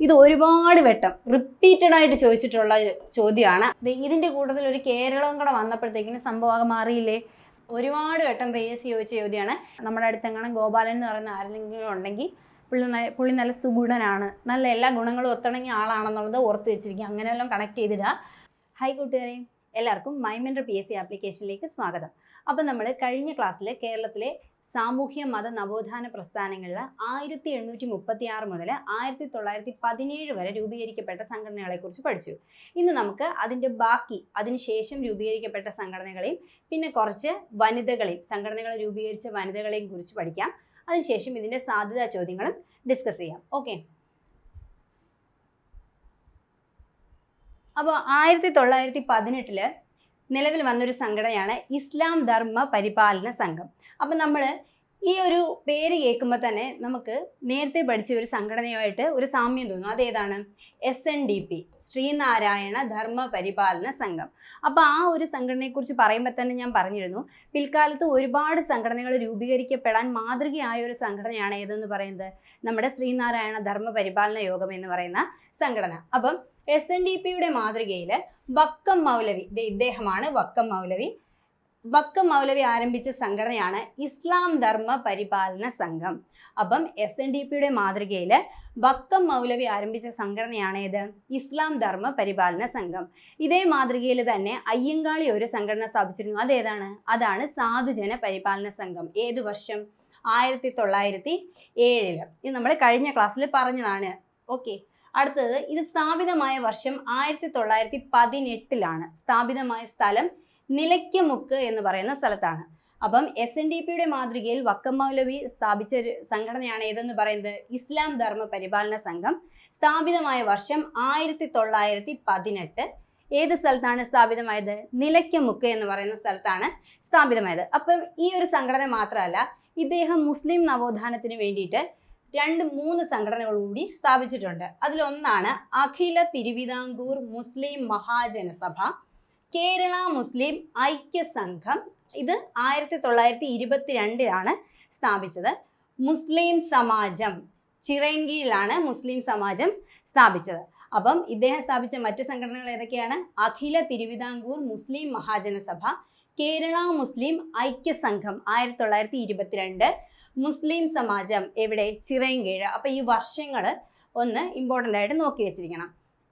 ഇത് ഒരുപാട് വട്ടം റിപ്പീറ്റഡ് ആയിട്ട് ചോദിച്ചിട്ടുള്ള ചോദ്യമാണ്. ഇതിൻ്റെ കൂട്ടത്തിൽ ഒരു കേരളവും കൂടെ വന്നപ്പോഴത്തേക്കിന് സംഭവം മാറിയില്ലേ? ഒരുപാട് വട്ടം പ്രീവിയസ് ചോദിച്ച ചോദ്യമാണ്. നമ്മുടെ അടുത്തെങ്ങനെ ഗോപാലൻ എന്ന് പറയുന്ന ആരെങ്കിലും ഉണ്ടെങ്കിൽ പുള്ളി നല്ല സുഗുണനാണ്, നല്ല എല്ലാ ഗുണങ്ങളും ഒത്തിണങ്ങിയ ആളാണെന്നുള്ളത് ഓർത്ത് വെച്ചിരിക്കുക. അങ്ങനെയെല്ലാം കണക്ട് ചെയ്തിടുക. ഹായ് കൂട്ടുകാരെ, എല്ലാവർക്കും മൈമെൻറ്റർ PSC ആപ്ലിക്കേഷനിലേക്ക് സ്വാഗതം. അപ്പം നമ്മൾ കഴിഞ്ഞ ക്ലാസ്സിൽ കേരളത്തിലെ സാമൂഹ്യ മത നവോത്ഥാന പ്രസ്ഥാനങ്ങളിൽ 1836 മുതൽ 1917 വരെ രൂപീകരിക്കപ്പെട്ട സംഘടനകളെക്കുറിച്ച് പഠിച്ചു. ഇന്ന് നമുക്ക് അതിൻ്റെ ബാക്കി, അതിനുശേഷം രൂപീകരിക്കപ്പെട്ട സംഘടനകളെയും പിന്നെ കുറച്ച് വനിതകളെയും, സംഘടനകൾ രൂപീകരിച്ച വനിതകളെയും കുറിച്ച് പഠിക്കാം. അതിനുശേഷം ഇതിൻ്റെ സാധ്യതാ ചോദ്യങ്ങളും ഡിസ്കസ് ചെയ്യാം. ഓക്കെ, അപ്പോൾ 1918 നിലവിൽ വന്നൊരു സംഘടനയാണ് ഇസ്ലാം ധർമ്മ പരിപാലന സംഘം. അപ്പം നമ്മൾ ഈ ഒരു പേര് കേൾക്കുമ്പോൾ തന്നെ നമുക്ക് നേരത്തെ പഠിച്ച ഒരു സംഘടനയുമായിട്ട് ഒരു സാമ്യം തോന്നും. അതേതാണ്? SNDP, ശ്രീനാരായണ ധർമ്മ പരിപാലന സംഘം. അപ്പോൾ ആ ഒരു സംഘടനയെക്കുറിച്ച് പറയുമ്പോൾ തന്നെ ഞാൻ പറഞ്ഞിരുന്നു, പിൽക്കാലത്ത് ഒരുപാട് സംഘടനകൾ രൂപീകരിക്കപ്പെടാൻ മാതൃകയായ ഒരു സംഘടനയാണ് ഏതെന്ന് പറയുന്നത് നമ്മുടെ ശ്രീനാരായണ ധർമ്മ പരിപാലന യോഗം എന്ന് പറയുന്ന സംഘടന. അപ്പം SNDPയുടെ മാതൃകയിൽ വക്കം മൗലവി, ഇദ്ദേഹമാണ് വക്കം മൗലവി. വക്കം മൗലവി ആരംഭിച്ച സംഘടനയാണ് ഇസ്ലാം ധർമ്മ പരിപാലന സംഘം. അപ്പം SNDPയുടെ മാതൃകയിൽ വക്കം മൗലവി ആരംഭിച്ച സംഘടനയാണ് ഏത്? ഇസ്ലാം ധർമ്മ പരിപാലന സംഘം. ഇതേ മാതൃകയിൽ തന്നെ അയ്യങ്കാളി ഒരു സംഘടന സ്ഥാപിച്ചിരുന്നു. അതേതാണ്? അതാണ് സാധുജന പരിപാലന സംഘം. ഏതു വർഷം? 1907. ഇത് നമ്മൾ കഴിഞ്ഞ ക്ലാസ്സിൽ പറഞ്ഞതാണ്. ഓക്കെ, അടുത്തത്, ഇത് സ്ഥാപിതമായ വർഷം 1918. സ്ഥാപിതമായ സ്ഥലം നിലയ്ക്കമുക്ക് എന്ന് പറയുന്ന സ്ഥലത്താണ്. അപ്പം SNDPയുടെ മാതൃകയിൽ വക്കം മൗലവി സ്ഥാപിച്ച ഒരു സംഘടനയാണ് ഏതെന്ന് പറയുന്നത് ഇസ്ലാം ധർമ്മ പരിപാലന സംഘം. സ്ഥാപിതമായ വർഷം 1918. ഏത് സ്ഥലത്താണ് സ്ഥാപിതമായത്? നിലയ്ക്കമുക്ക് എന്ന് പറയുന്ന സ്ഥലത്താണ് സ്ഥാപിതമായത്. അപ്പം ഈ ഒരു സംഘടന മാത്രമല്ല, ഇദ്ദേഹം മുസ്ലിം നവോത്ഥാനത്തിന് വേണ്ടിയിട്ട് 2-3 സംഘടനകൾ കൂടി സ്ഥാപിച്ചിട്ടുണ്ട്. അതിലൊന്നാണ് അഖില തിരുവിതാംകൂർ മുസ്ലിം മഹാജനസഭ, കേരള മുസ്ലിം ഐക്യ സംഘം. ഇത് 1922 സ്ഥാപിച്ചത്. മുസ്ലിം സമാജം, ചിറയൻകീഴിലാണ് മുസ്ലിം സമാജം സ്ഥാപിച്ചത്. അപ്പം ഇദ്ദേഹം സ്ഥാപിച്ച മറ്റ് സംഘടനകൾ ഏതൊക്കെയാണ്? അഖില തിരുവിതാംകൂർ മുസ്ലിം മഹാജനസഭ, കേരള മുസ്ലിം ഐക്യ സംഘം 1922, മുസ്ലിം സമാജം എവിടെ? ചിറയൻകീഴ്. അപ്പം ഈ വർഷങ്ങൾ ഒന്ന് ഇമ്പോർട്ടൻ്റ് ആയിട്ട് നോക്കി വെച്ചിരിക്കണം.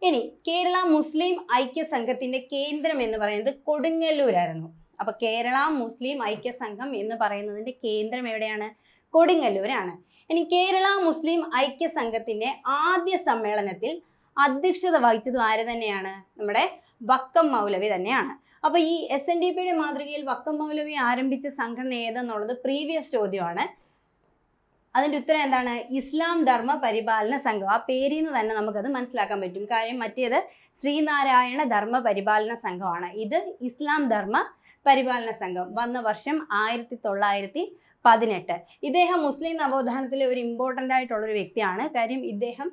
ഇനി കേരള മുസ്ലിം ഐക്യ സംഘത്തിൻ്റെ കേന്ദ്രം എന്ന് പറയുന്നത് കൊടുങ്ങല്ലൂരായിരുന്നു. അപ്പോൾ കേരള മുസ്ലിം ഐക്യ സംഘം എന്ന് പറയുന്നതിൻ്റെ കേന്ദ്രം എവിടെയാണ്? കൊടുങ്ങല്ലൂരാണ്. ഇനി കേരള മുസ്ലിം ഐക്യ സംഘത്തിൻ്റെ ആദ്യ സമ്മേളനത്തിൽ അധ്യക്ഷത വഹിച്ചതും ആര് തന്നെയാണ്? നമ്മുടെ വക്കം മൗലവി തന്നെയാണ്. അപ്പോൾ ഈ SNDPയുടെ മാതൃകയിൽ വക്കം മൗലവി ആരംഭിച്ച സംഘടന ഏതെന്നുള്ളത് പ്രീവിയസ് ചോദ്യമാണ്. അതിൻ്റെ ഉത്തരം എന്താണ്? ഇസ്ലാം ധർമ്മ പരിപാലന സംഘം. ആ പേരിൽ നിന്ന് തന്നെ നമുക്കത് മനസ്സിലാക്കാൻ പറ്റും. കാര്യം മറ്റേത് ശ്രീനാരായണ ധർമ്മ പരിപാലന സംഘമാണ്. ഇത് ഇസ്ലാം ധർമ്മ പരിപാലന സംഘം. വന്ന വർഷം 1918. ഇദ്ദേഹം മുസ്ലിം നവോത്ഥാനത്തിലെ ഒരു ഇമ്പോർട്ടൻ്റ് ആയിട്ടുള്ളൊരു വ്യക്തിയാണ്. കാര്യം ഇദ്ദേഹം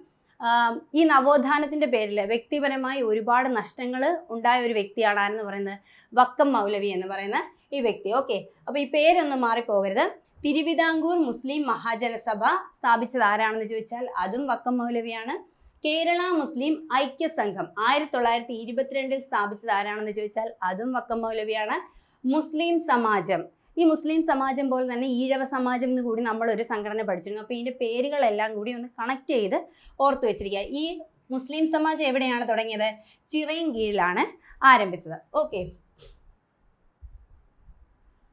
ഈ നവോത്ഥാനത്തിൻ്റെ പേരിൽ വ്യക്തിപരമായി ഒരുപാട് നഷ്ടങ്ങൾ ഉണ്ടായ ഒരു വ്യക്തിയാണ്. ആരെന്ന് പറയുന്നത് വക്കം മൗലവി എന്ന് പറയുന്ന ഈ വ്യക്തി. ഓക്കെ, അപ്പോൾ ഈ പേരൊന്നും മാറിപ്പോകരുത്. തിരുവിതാംകൂർ മുസ്ലിം മഹാജനസഭ സ്ഥാപിച്ചത് ആരാണെന്ന് ചോദിച്ചാൽ അതും വക്കം മൗലവിയാണ്. കേരള മുസ്ലിം ഐക്യ സംഘം 1922 സ്ഥാപിച്ചത് ആരാണെന്ന് ചോദിച്ചാൽ അതും വക്കം മൗലവിയാണ്. മുസ്ലിം സമാജം, ഈ മുസ്ലിം സമാജം പോലെ തന്നെ ഈഴവ സമാജം എന്ന് കൂടി നമ്മളൊരു സംഘടന പഠിച്ചിരുന്നു. അപ്പോൾ ഇതിൻ്റെ പേരുകളെല്ലാം കൂടി ഒന്ന് കണക്ട് ചെയ്ത് ഓർത്തു വെച്ചിരിക്കുക. ഈ മുസ്ലിം സമാജം എവിടെയാണ് തുടങ്ങിയത്? ചിറയൻകീഴിലാണ് ആരംഭിച്ചത്. ഓക്കെ,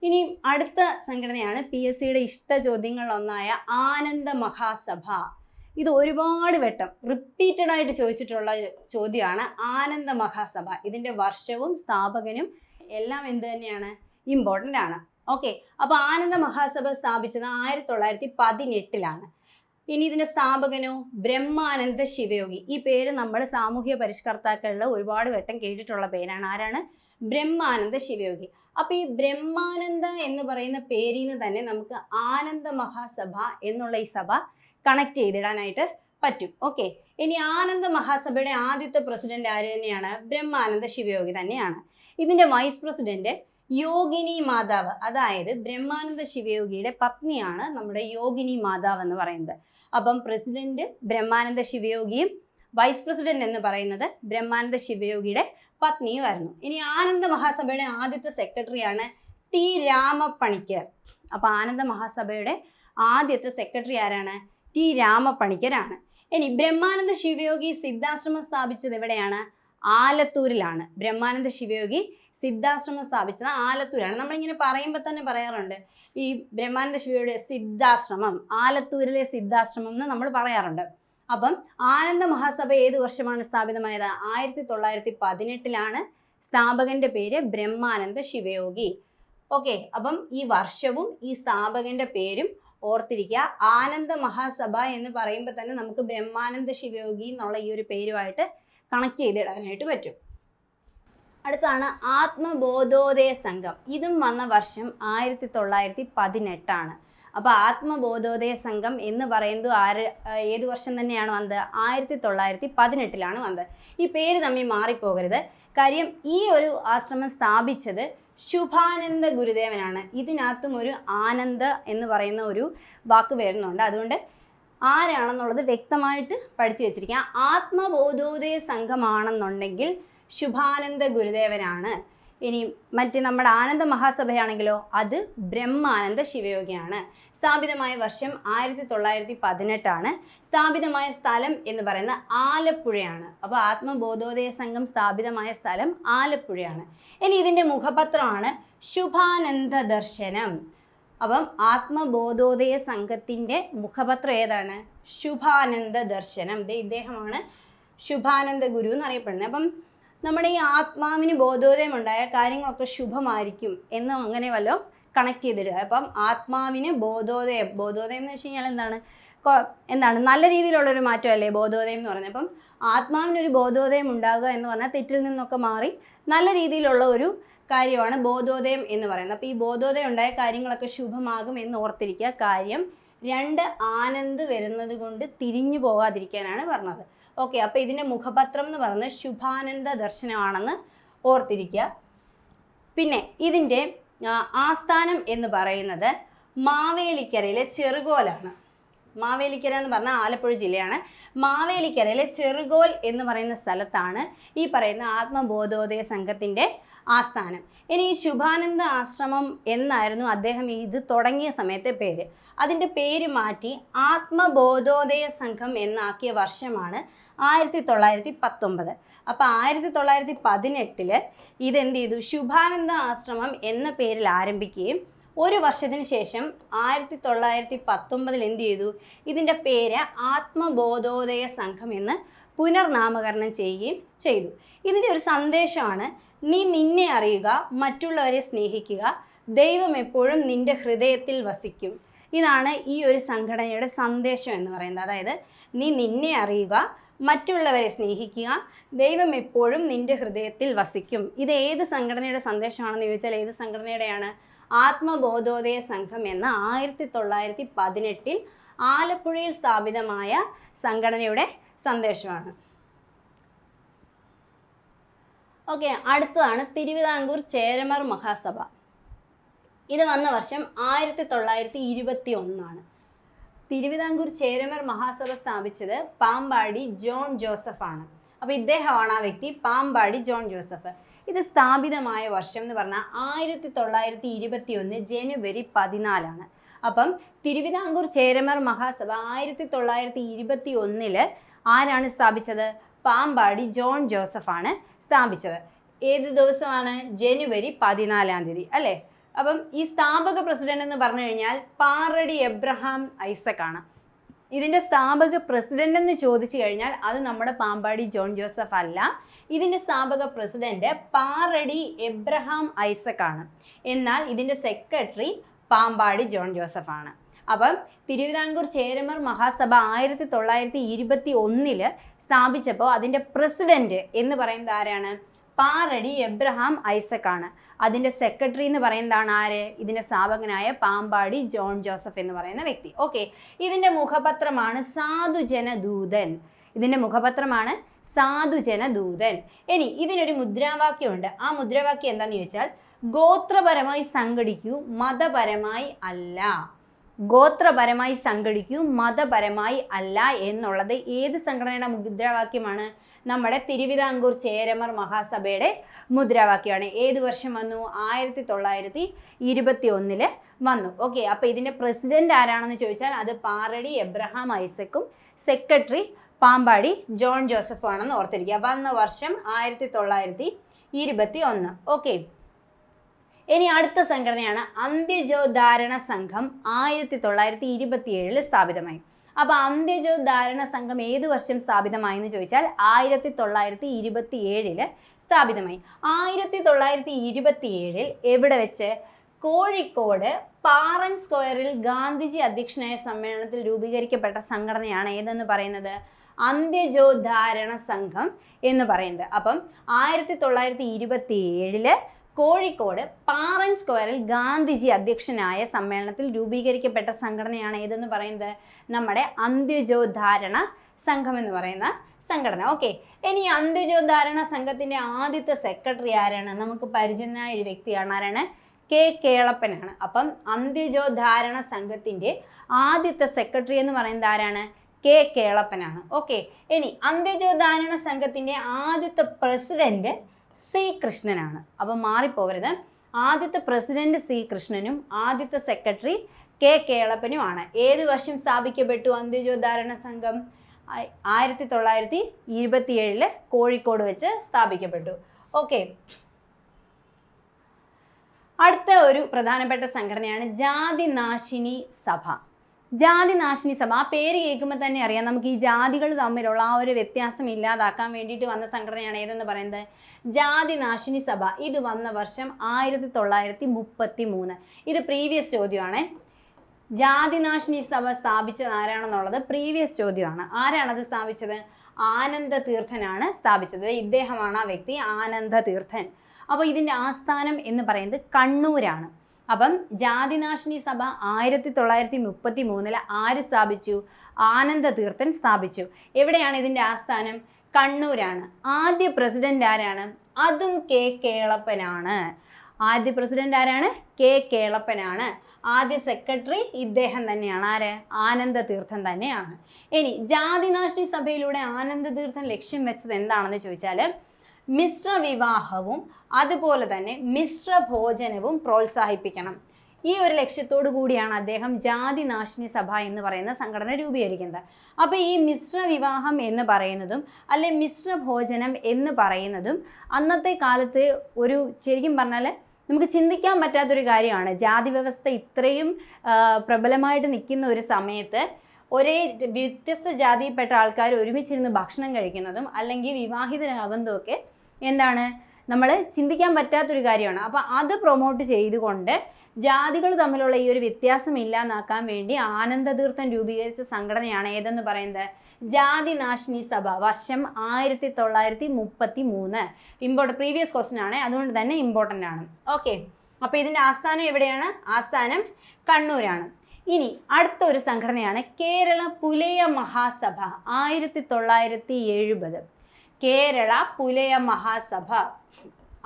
ഇനി അടുത്ത സംഘടനയാണ് PSCയുടെ ഇഷ്ട ചോദ്യങ്ങളിലൊന്നായ ആനന്ദ മഹാസഭ. ഇത് ഒരുപാട് വട്ടം റിപ്പീറ്റഡ് ആയിട്ട് ചോദിച്ചിട്ടുള്ള ചോദ്യമാണ് ആനന്ദ മഹാസഭ. ഇതിൻ്റെ വർഷവും സ്ഥാപകനും എല്ലാം എന്ത് തന്നെയാണ്? ഇമ്പോർട്ടൻ്റ് ആണ്. ഓക്കെ, അപ്പോൾ ആനന്ദ മഹാസഭ സ്ഥാപിച്ചത് 1918. ഇനി ഇതിൻ്റെ സ്ഥാപകനോ? ബ്രഹ്മാനന്ദ ശിവയോഗി. ഈ പേര് നമ്മൾ സാമൂഹ്യ പരിഷ്കർത്താക്കളിൽ ഒരുപാട് വട്ടം കേട്ടിട്ടുള്ള പേരാണ്. ആരാണ്? ബ്രഹ്മാനന്ദ ശിവയോഗി. അപ്പോൾ ഈ ബ്രഹ്മാനന്ദ എന്ന് പറയുന്ന പേരിൽ നിന്ന് തന്നെ നമുക്ക് ആനന്ദ മഹാസഭ എന്നുള്ള ഈ സഭ കണക്ട് ചെയ്തിടാനായിട്ട് പറ്റും. ഓക്കെ, ഇനി ആനന്ദ മഹാസഭയുടെ ആദ്യത്തെ പ്രസിഡന്റ് ആര് തന്നെയാണ്? ബ്രഹ്മാനന്ദ ശിവയോഗി തന്നെയാണ്. ഇതിൻ്റെ വൈസ് പ്രസിഡന്റ് യോഗിനി മാതാവ്, അതായത് ബ്രഹ്മാനന്ദ ശിവയോഗിയുടെ പത്നിയാണ് നമ്മുടെ യോഗിനി മാതാവ് എന്ന് പറയുന്നത്. അപ്പം പ്രസിഡന്റ് ബ്രഹ്മാനന്ദ ശിവയോഗിയും വൈസ് പ്രസിഡന്റ് എന്ന് പറയുന്നത് ബ്രഹ്മാനന്ദ ശിവയോഗിയുടെ പത്നിയുമായിരുന്നു. ഇനി ആനന്ദ മഹാസഭയുടെ ആദ്യത്തെ സെക്രട്ടറിയാണ് ടി രാമപ്പണിക്കർ. അപ്പോൾ ആനന്ദ മഹാസഭയുടെ ആദ്യത്തെ സെക്രട്ടറി ആരാണ്? ടി രാമപ്പണിക്കരാണ്. ഇനി ബ്രഹ്മാനന്ദ ശിവയോഗി സിദ്ധാശ്രമം സ്ഥാപിച്ചത് എവിടെയാണ്? ആലത്തൂരിലാണ്. ബ്രഹ്മാനന്ദ ശിവയോഗി സിദ്ധാശ്രമം സ്ഥാപിച്ചത് ആലത്തൂരാണ്. നമ്മളിങ്ങനെ പറയുമ്പോൾ തന്നെ പറയാറുണ്ട് ഈ ബ്രഹ്മാനന്ദ ശിവയുടെ സിദ്ധാശ്രമം, ആലത്തൂരിലെ സിദ്ധാശ്രമം എന്ന് നമ്മൾ പറയാറുണ്ട്. അപ്പം ആനന്ദ മഹാസഭ ഏത് വർഷമാണ് സ്ഥാപിതമായത്? 1918 സ്ഥാപകന്റെ പേര് ബ്രഹ്മാനന്ദ ശിവയോഗി. ഓക്കെ, അപ്പം ഈ വർഷവും ഈ സ്ഥാപകന്റെ പേരും ഓർത്തിരിക്കുക. ആനന്ദ മഹാസഭ എന്ന് പറയുമ്പോൾ തന്നെ നമുക്ക് ബ്രഹ്മാനന്ദ ശിവയോഗി എന്നുള്ള ഈ ഒരു പേരുമായിട്ട് കണക്ട് ചെയ്തിടാനായിട്ട് പറ്റും. അടുത്താണ് ആത്മബോധോദയ സംഘം. ഇതും വന്ന വർഷം 1918. അപ്പോൾ ആത്മബോധോദയ സംഘം എന്ന് പറയുന്നത് ഏത് വർഷം തന്നെയാണ് വന്നത്? 1918 വന്നത്. ഈ പേര് തമ്മിൽ മാറിപ്പോകരുത്. കാര്യം ഈ ഒരു ആശ്രമം സ്ഥാപിച്ചത് ശുഭാനന്ദ ഗുരുദേവനാണ്. ഇതിനകത്തും ഒരു ആനന്ദ എന്ന് പറയുന്ന ഒരു വാക്ക് വരുന്നുണ്ട്. അതുകൊണ്ട് ആരാണെന്നുള്ളത് വ്യക്തമായിട്ട് പഠിച്ചു വെച്ചിരിക്കുക. ആത്മബോധോദയ സംഘമാണെന്നുണ്ടെങ്കിൽ ശുഭാനന്ദ ഗുരുദേവനാണ്. ഇനി മറ്റ് നമ്മുടെ ആനന്ദ മഹാസഭയാണെങ്കിലോ അത് ബ്രഹ്മാനന്ദ ശിവയോഗിയാണ്. സ്ഥാപിതമായ വർഷം 1918. സ്ഥാപിതമായ സ്ഥലം എന്ന് പറയുന്നത് ആലപ്പുഴയാണ്. അപ്പോൾ ആത്മബോധോദയ സംഘം സ്ഥാപിതമായ സ്ഥലം ആലപ്പുഴയാണ്. ഇനി ഇതിൻ്റെ മുഖപത്രമാണ് ശുഭാനന്ദ ദർശനം. അപ്പം ആത്മബോധോദയ സംഘത്തിൻ്റെ മുഖപത്രം ഏതാണ്? ശുഭാനന്ദ ദർശനം. ഇദ്ദേഹമാണ് ശുഭാനന്ദ ഗുരു എന്നറിയപ്പെടുന്നത്. അപ്പം നമ്മുടെ ഈ ആത്മാവിന് ബോധോദയം ഉണ്ടായ കാര്യങ്ങളൊക്കെ ശുഭമായിരിക്കും എന്ന് അങ്ങനെ വല്ലതും കണക്ട് ചെയ്തിടുക. അപ്പം ആത്മാവിന് ബോധോദയം എന്ന് വെച്ച് കഴിഞ്ഞാൽ എന്താണ് നല്ല രീതിയിലുള്ളൊരു മാറ്റമല്ലേ ബോധോദയം എന്ന് പറഞ്ഞത്. അപ്പം ആത്മാവിനൊരു ബോധോദയം ഉണ്ടാകുക എന്ന് പറഞ്ഞാൽ തെറ്റിൽ നിന്നൊക്കെ മാറി നല്ല രീതിയിലുള്ള ഒരു കാര്യമാണ് ബോധോദയം എന്ന് പറയുന്നത്. അപ്പോൾ ഈ ബോധോദയം ഉണ്ടായ കാര്യങ്ങളൊക്കെ ശുഭമാകും എന്ന് ഓർത്തിരിക്കുക. കാര്യം 2 ആനന്ദ് വരുന്നത് കൊണ്ട് തിരിഞ്ഞു പോകാതിരിക്കാനാണ് പറഞ്ഞത്. ഓക്കെ, അപ്പോൾ ഇതിൻ്റെ മുഖപത്രം എന്ന് പറയുന്നത് ശുഭാനന്ദ ദർശനമാണെന്ന് ഓർത്തിരിക്കുക. പിന്നെ ഇതിൻ്റെ ആസ്ഥാനം എന്ന് പറയുന്നത് മാവേലിക്കരയിലെ ചെറുകോലാണ്. മാവേലിക്കര എന്ന് പറഞ്ഞാൽ ആലപ്പുഴ ജില്ലയാണ്. മാവേലിക്കരയിലെ ചെറുകോൽ എന്ന് പറയുന്ന സ്ഥലത്താണ് ഈ പറയുന്ന ആത്മബോധോദയ സംഘത്തിൻ്റെ ആസ്ഥാനം. ഇനി ഈ ശുഭാനന്ദ ആശ്രമം എന്നായിരുന്നു അദ്ദേഹം ഇത് തുടങ്ങിയ സമയത്തെ പേര്. അതിൻ്റെ പേര് മാറ്റി ആത്മബോധോദയ സംഘം എന്നാക്കിയ വർഷമാണ് 1919. അപ്പോൾ 1918 ഇതെന്ത് ചെയ്തു? ശുഭാനന്ദ ആശ്രമം എന്ന പേരിൽ ആരംഭിക്കുകയും ഒരു വർഷത്തിന് ശേഷം 1919 എന്ത് ചെയ്തു? ഇതിൻ്റെ പേര് ആത്മബോധോദയ സംഘം എന്ന് പുനർനാമകരണം ചെയ്യുകയും ചെയ്തു. ഇതിൻ്റെ ഒരു സന്ദേശമാണ് നീ നിന്നെ അറിയുക, മറ്റുള്ളവരെ സ്നേഹിക്കുക, ദൈവം എപ്പോഴും നിൻ്റെ ഹൃദയത്തിൽ വസിക്കും. ഇതാണ് ഈ ഒരു സംഘടനയുടെ സന്ദേശം എന്ന് പറയുന്നത്. അതായത് നീ നിന്നെ അറിയുക, മറ്റുള്ളവരെ സ്നേഹിക്കുക, ദൈവം എപ്പോഴും നിൻ്റെ ഹൃദയത്തിൽ വസിക്കും. ഇത് ഏത് സംഘടനയുടെ സന്ദേശമാണെന്ന് ചോദിച്ചാൽ ഏത് സംഘടനയുടെയാണ്? ആത്മബോധോദയ സംഘം എന്ന 1918 ആലപ്പുഴയിൽ സ്ഥാപിതമായ സംഘടനയുടെ സന്ദേശമാണ്. ഓക്കെ, അടുത്തതാണ് തിരുവിതാംകൂർ ചേരമർ മഹാസഭ. ഇത് വന്ന വർഷം 1921. തിരുവിതാംകൂർ ചേരമർ മഹാസഭ സ്ഥാപിച്ചത് പാമ്പാടി ജോൺ ജോസഫ് ആണ്. അപ്പോൾ ഇദ്ദേഹമാണ് ആ വ്യക്തി, പാമ്പാടി ജോൺ ജോസഫ്. ഇത് സ്ഥാപിതമായ വർഷം എന്ന് പറഞ്ഞാൽ 1921 ജനുവരി 14. അപ്പം തിരുവിതാംകൂർ ചേരമർ മഹാസഭ 1921 ആരാണ് സ്ഥാപിച്ചത്? പാമ്പാടി ജോൺ ജോസഫാണ് സ്ഥാപിച്ചത്. ഏത് ദിവസമാണ്? ജനുവരി 14 അല്ലേ? അപ്പം ഈ സ്ഥാപക പ്രസിഡന്റ് എന്ന് പറഞ്ഞു കഴിഞ്ഞാൽ പാറടി എബ്രഹാം ഐസക് ആണ്. ഇതിൻ്റെ സ്ഥാപക പ്രസിഡന്റ് എന്ന് ചോദിച്ചു കഴിഞ്ഞാൽ അത് നമ്മുടെ പാമ്പാടി ജോൺ ജോസഫ് അല്ല. ഇതിൻ്റെ സ്ഥാപക പ്രസിഡന്റ് പാറടി എബ്രഹാം ഐസക് ആണ്. എന്നാൽ ഇതിൻ്റെ സെക്രട്ടറി പാമ്പാടി ജോൺ ജോസഫ് ആണ്. അപ്പം തിരുവിതാംകൂർ ചേരമർ മഹാസഭ 1921 സ്ഥാപിച്ചപ്പോൾ അതിൻ്റെ പ്രസിഡന്റ് എന്ന് പറയുന്നത് ആരാണ്? പാറടി എബ്രഹാം ഐസക് ആണ്. അതിൻ്റെ സെക്രട്ടറി എന്ന് പറയുന്നതാണ് ആര്? ഇതിൻ്റെ സ്ഥാപകനായ പാമ്പാടി ജോൺ ജോസഫ് എന്ന് പറയുന്ന വ്യക്തി. ഓക്കെ, ഇതിൻ്റെ മുഖപത്രമാണ് സാധുജനദൂതൻ. ഇതിൻ്റെ മുഖപത്രമാണ് സാധുജനദൂതൻ. ഇനി ഇതിനൊരു മുദ്രാവാക്യമുണ്ട്. ആ മുദ്രാവാക്യം എന്താണെന്ന് ചോദിച്ചാൽ ഗോത്രപരമായി സംഘടിക്കൂ, മതപരമായി അല്ല. ഗോത്രപരമായി സംഘടിക്കൂ, മതപരമായി അല്ല എന്നുള്ളത് ഏത് സംഘടനയുടെ മുദ്രാവാക്യമാണ്? നമ്മുടെ തിരുവിതാംകൂർ ചേരമർ മഹാസഭയുടെ മുദ്രാവാക്യമാണ്. ഏത് വർഷം വന്നു? 1921 വന്നു. ഓക്കെ, അപ്പോൾ ഇതിൻ്റെ പ്രസിഡന്റ് ആരാണെന്ന് ചോദിച്ചാൽ അത് പാറടി എബ്രഹാം ഐസക്കും സെക്രട്ടറി പാമ്പാടി ജോൺ ജോസഫും ആണെന്ന് ഓർത്തിരിക്കുക. വന്ന വർഷം 1921. ഓക്കെ, ഇനി അടുത്ത സംഘടനയാണ് അന്ത്യജോദ്ധാരണ സംഘം. 1927 സ്ഥാപിതമായി. അപ്പോൾ അന്ത്യജോദ്ധാരണ സംഘം ഏത് വർഷം സ്ഥാപിതമായെന്ന് ചോദിച്ചാൽ 1927 സ്ഥാപിതമായി. 1927 എവിടെ വെച്ച്? കോഴിക്കോട് പാറൻ സ്ക്വയറിൽ ഗാന്ധിജി അധ്യക്ഷനായ സമ്മേളനത്തിൽ രൂപീകരിക്കപ്പെട്ട സംഘടനയാണ് ഏതെന്ന് പറയുന്നത്? അന്ത്യജോദ്ധാരണ സംഘം എന്ന് പറയുന്നത്. അപ്പം 1927 കോഴിക്കോട് പാറൻ സ്ക്വയറിൽ ഗാന്ധിജി അധ്യക്ഷനായ സമ്മേളനത്തിൽ രൂപീകരിക്കപ്പെട്ട സംഘടനയാണ് ഏതെന്ന് പറയുന്നത്? നമ്മുടെ അന്ത്യജോദ്ധാരണ സംഘം എന്ന് പറയുന്ന സംഘടന. ഓക്കെ, ഇനി അന്ത്യജോദ്ധാരണ സംഘത്തിൻ്റെ ആദ്യത്തെ സെക്രട്ടറി ആരാണ്? നമുക്ക് പരിചിതനായ ഒരു വ്യക്തിയാണ്. ആരാണ്? കെ കേളപ്പനാണ്. അപ്പം അന്ത്യജോദ്ധാരണ സംഘത്തിൻ്റെ ആദ്യത്തെ സെക്രട്ടറി എന്ന് പറയുന്നത് ആരാണ്? കെ കേളപ്പനാണ്. ഓക്കെ, ഇനി അന്ത്യജോദ്ധാരണ സംഘത്തിൻ്റെ ആദ്യത്തെ പ്രസിഡന്റ് സി കൃഷ്ണനാണ്. അപ്പം മാറിപ്പോകരുത്. ആദ്യത്തെ പ്രസിഡന്റ് സി കൃഷ്ണനും ആദ്യത്തെ സെക്രട്ടറി കെ കേളപ്പനുമാണ്. ഏത് വർഷം സ്ഥാപിക്കപ്പെട്ടു അന്ത്യജോദ്ധാരണ സംഘം? 1927 കോഴിക്കോട് വെച്ച് സ്ഥാപിക്കപ്പെട്ടു. ഓക്കെ, അടുത്ത ഒരു പ്രധാനപ്പെട്ട സംഘടനയാണ് ജാതിനാശിനി സഭ. ജാതിനാശിനി സഭ, ആ പേര് കേൾക്കുമ്പോൾ തന്നെ അറിയാം നമുക്ക് ഈ ജാതികൾ തമ്മിലുള്ള ആ ഒരു വ്യത്യാസം ഇല്ലാതാക്കാൻ വേണ്ടിയിട്ട് വന്ന സംഘടനയാണ് ഏതെന്ന് പറയുന്നത്? ജാതിനാശിനി സഭ. ഇത് വന്ന വർഷം 1933. ഇത് പ്രീവിയസ് ചോദ്യമാണ്. ജാതിനാശിനി സഭ സ്ഥാപിച്ചത് ആരാണെന്നുള്ളത് പ്രീവിയസ് ചോദ്യമാണ്. ആരാണത് സ്ഥാപിച്ചത്? ആനന്ദ തീർത്ഥനാണ് സ്ഥാപിച്ചത്. ഇദ്ദേഹമാണ് ആ വ്യക്തി, ആനന്ദ തീർത്ഥൻ. അപ്പോൾ ഇതിൻ്റെ ആസ്ഥാനം എന്ന് പറയുന്നത് കണ്ണൂരാണ്. അപ്പം ജാതിനാശിനി സഭ 1933 ആര് സ്ഥാപിച്ചു? ആനന്ദ തീർത്ഥൻ സ്ഥാപിച്ചു. എവിടെയാണ് ഇതിൻ്റെ ആസ്ഥാനം? കണ്ണൂരാണ്. ആദ്യ പ്രസിഡന്റ് ആരാണ്? അതും കെ കേളപ്പനാണ്. ആദ്യ പ്രസിഡന്റ് ആരാണ്? കെ കേളപ്പനാണ്. ആദ്യ സെക്രട്ടറി ഇദ്ദേഹം തന്നെയാണ്. ആര്? ആനന്ദ തീർത്ഥൻ തന്നെയാണ്. ഇനി ജാതിനാശിനി സഭയിലൂടെ ആനന്ദ തീർത്ഥൻ ലക്ഷ്യം വെച്ചത് എന്താണെന്ന് ചോദിച്ചാൽ മിശ്ര വിവാഹവും അതുപോലെ തന്നെ മിശ്ര ഭോജനവും പ്രോത്സാഹിപ്പിക്കണം. ഈ ഒരു ലക്ഷ്യത്തോടു കൂടിയാണ് അദ്ദേഹം ജാതിനാശിനി സഭ എന്ന് പറയുന്ന സംഘടന രൂപീകരിക്കുന്നത്. അപ്പോൾ ഈ മിശ്ര വിവാഹം എന്ന് പറയുന്നതും അല്ലെ മിശ്ര ഭോജനം എന്ന് പറയുന്നതും അന്നത്തെ കാലത്ത് ഒരു ശരിക്കും പറഞ്ഞാൽ നമുക്ക് ചിന്തിക്കാൻ പറ്റാത്തൊരു കാര്യമാണ്. ജാതി വ്യവസ്ഥ ഇത്രയും പ്രബലമായിട്ട് നിൽക്കുന്ന ഒരു സമയത്ത് ഒരേ വ്യത്യസ്ത ജാതിയിൽപ്പെട്ട ആൾക്കാർ ഒരുമിച്ചിരുന്ന് ഭക്ഷണം കഴിക്കുന്നതും അല്ലെങ്കിൽ വിവാഹിതരാകുന്നതുമൊക്കെ എന്താണ് നമ്മൾ ചിന്തിക്കാൻ പറ്റാത്തൊരു കാര്യമാണ്. അപ്പോൾ അത് പ്രൊമോട്ട് ചെയ്തുകൊണ്ട് ജാതികൾ തമ്മിലുള്ള ഈ ഒരു വ്യത്യാസം ഇല്ലാതാക്കാൻ വേണ്ടി ആനന്ദതീർത്ഥൻ രൂപീകരിച്ച സംഘടനയാണ് ഏതെന്ന് പറയുന്നത്? ജാതിനാശിനി സഭ. വർഷം 1933. ഇമ്പോർട്ടൻ്റ് പ്രീവിയസ് ക്വസ്റ്റ്യൻ ആണ്, അതുകൊണ്ട് തന്നെ ഇമ്പോർട്ടൻ്റ് ആണ്. ഓക്കെ, അപ്പോൾ ഇതിൻ്റെ ആസ്ഥാനം എവിടെയാണ്? ആസ്ഥാനം കണ്ണൂരാണ്. ഇനി അടുത്ത ഒരു സംഘടനയാണ് കേരള പുലയ മഹാസഭ. 1970. കേരള പുലയ മഹാസഭ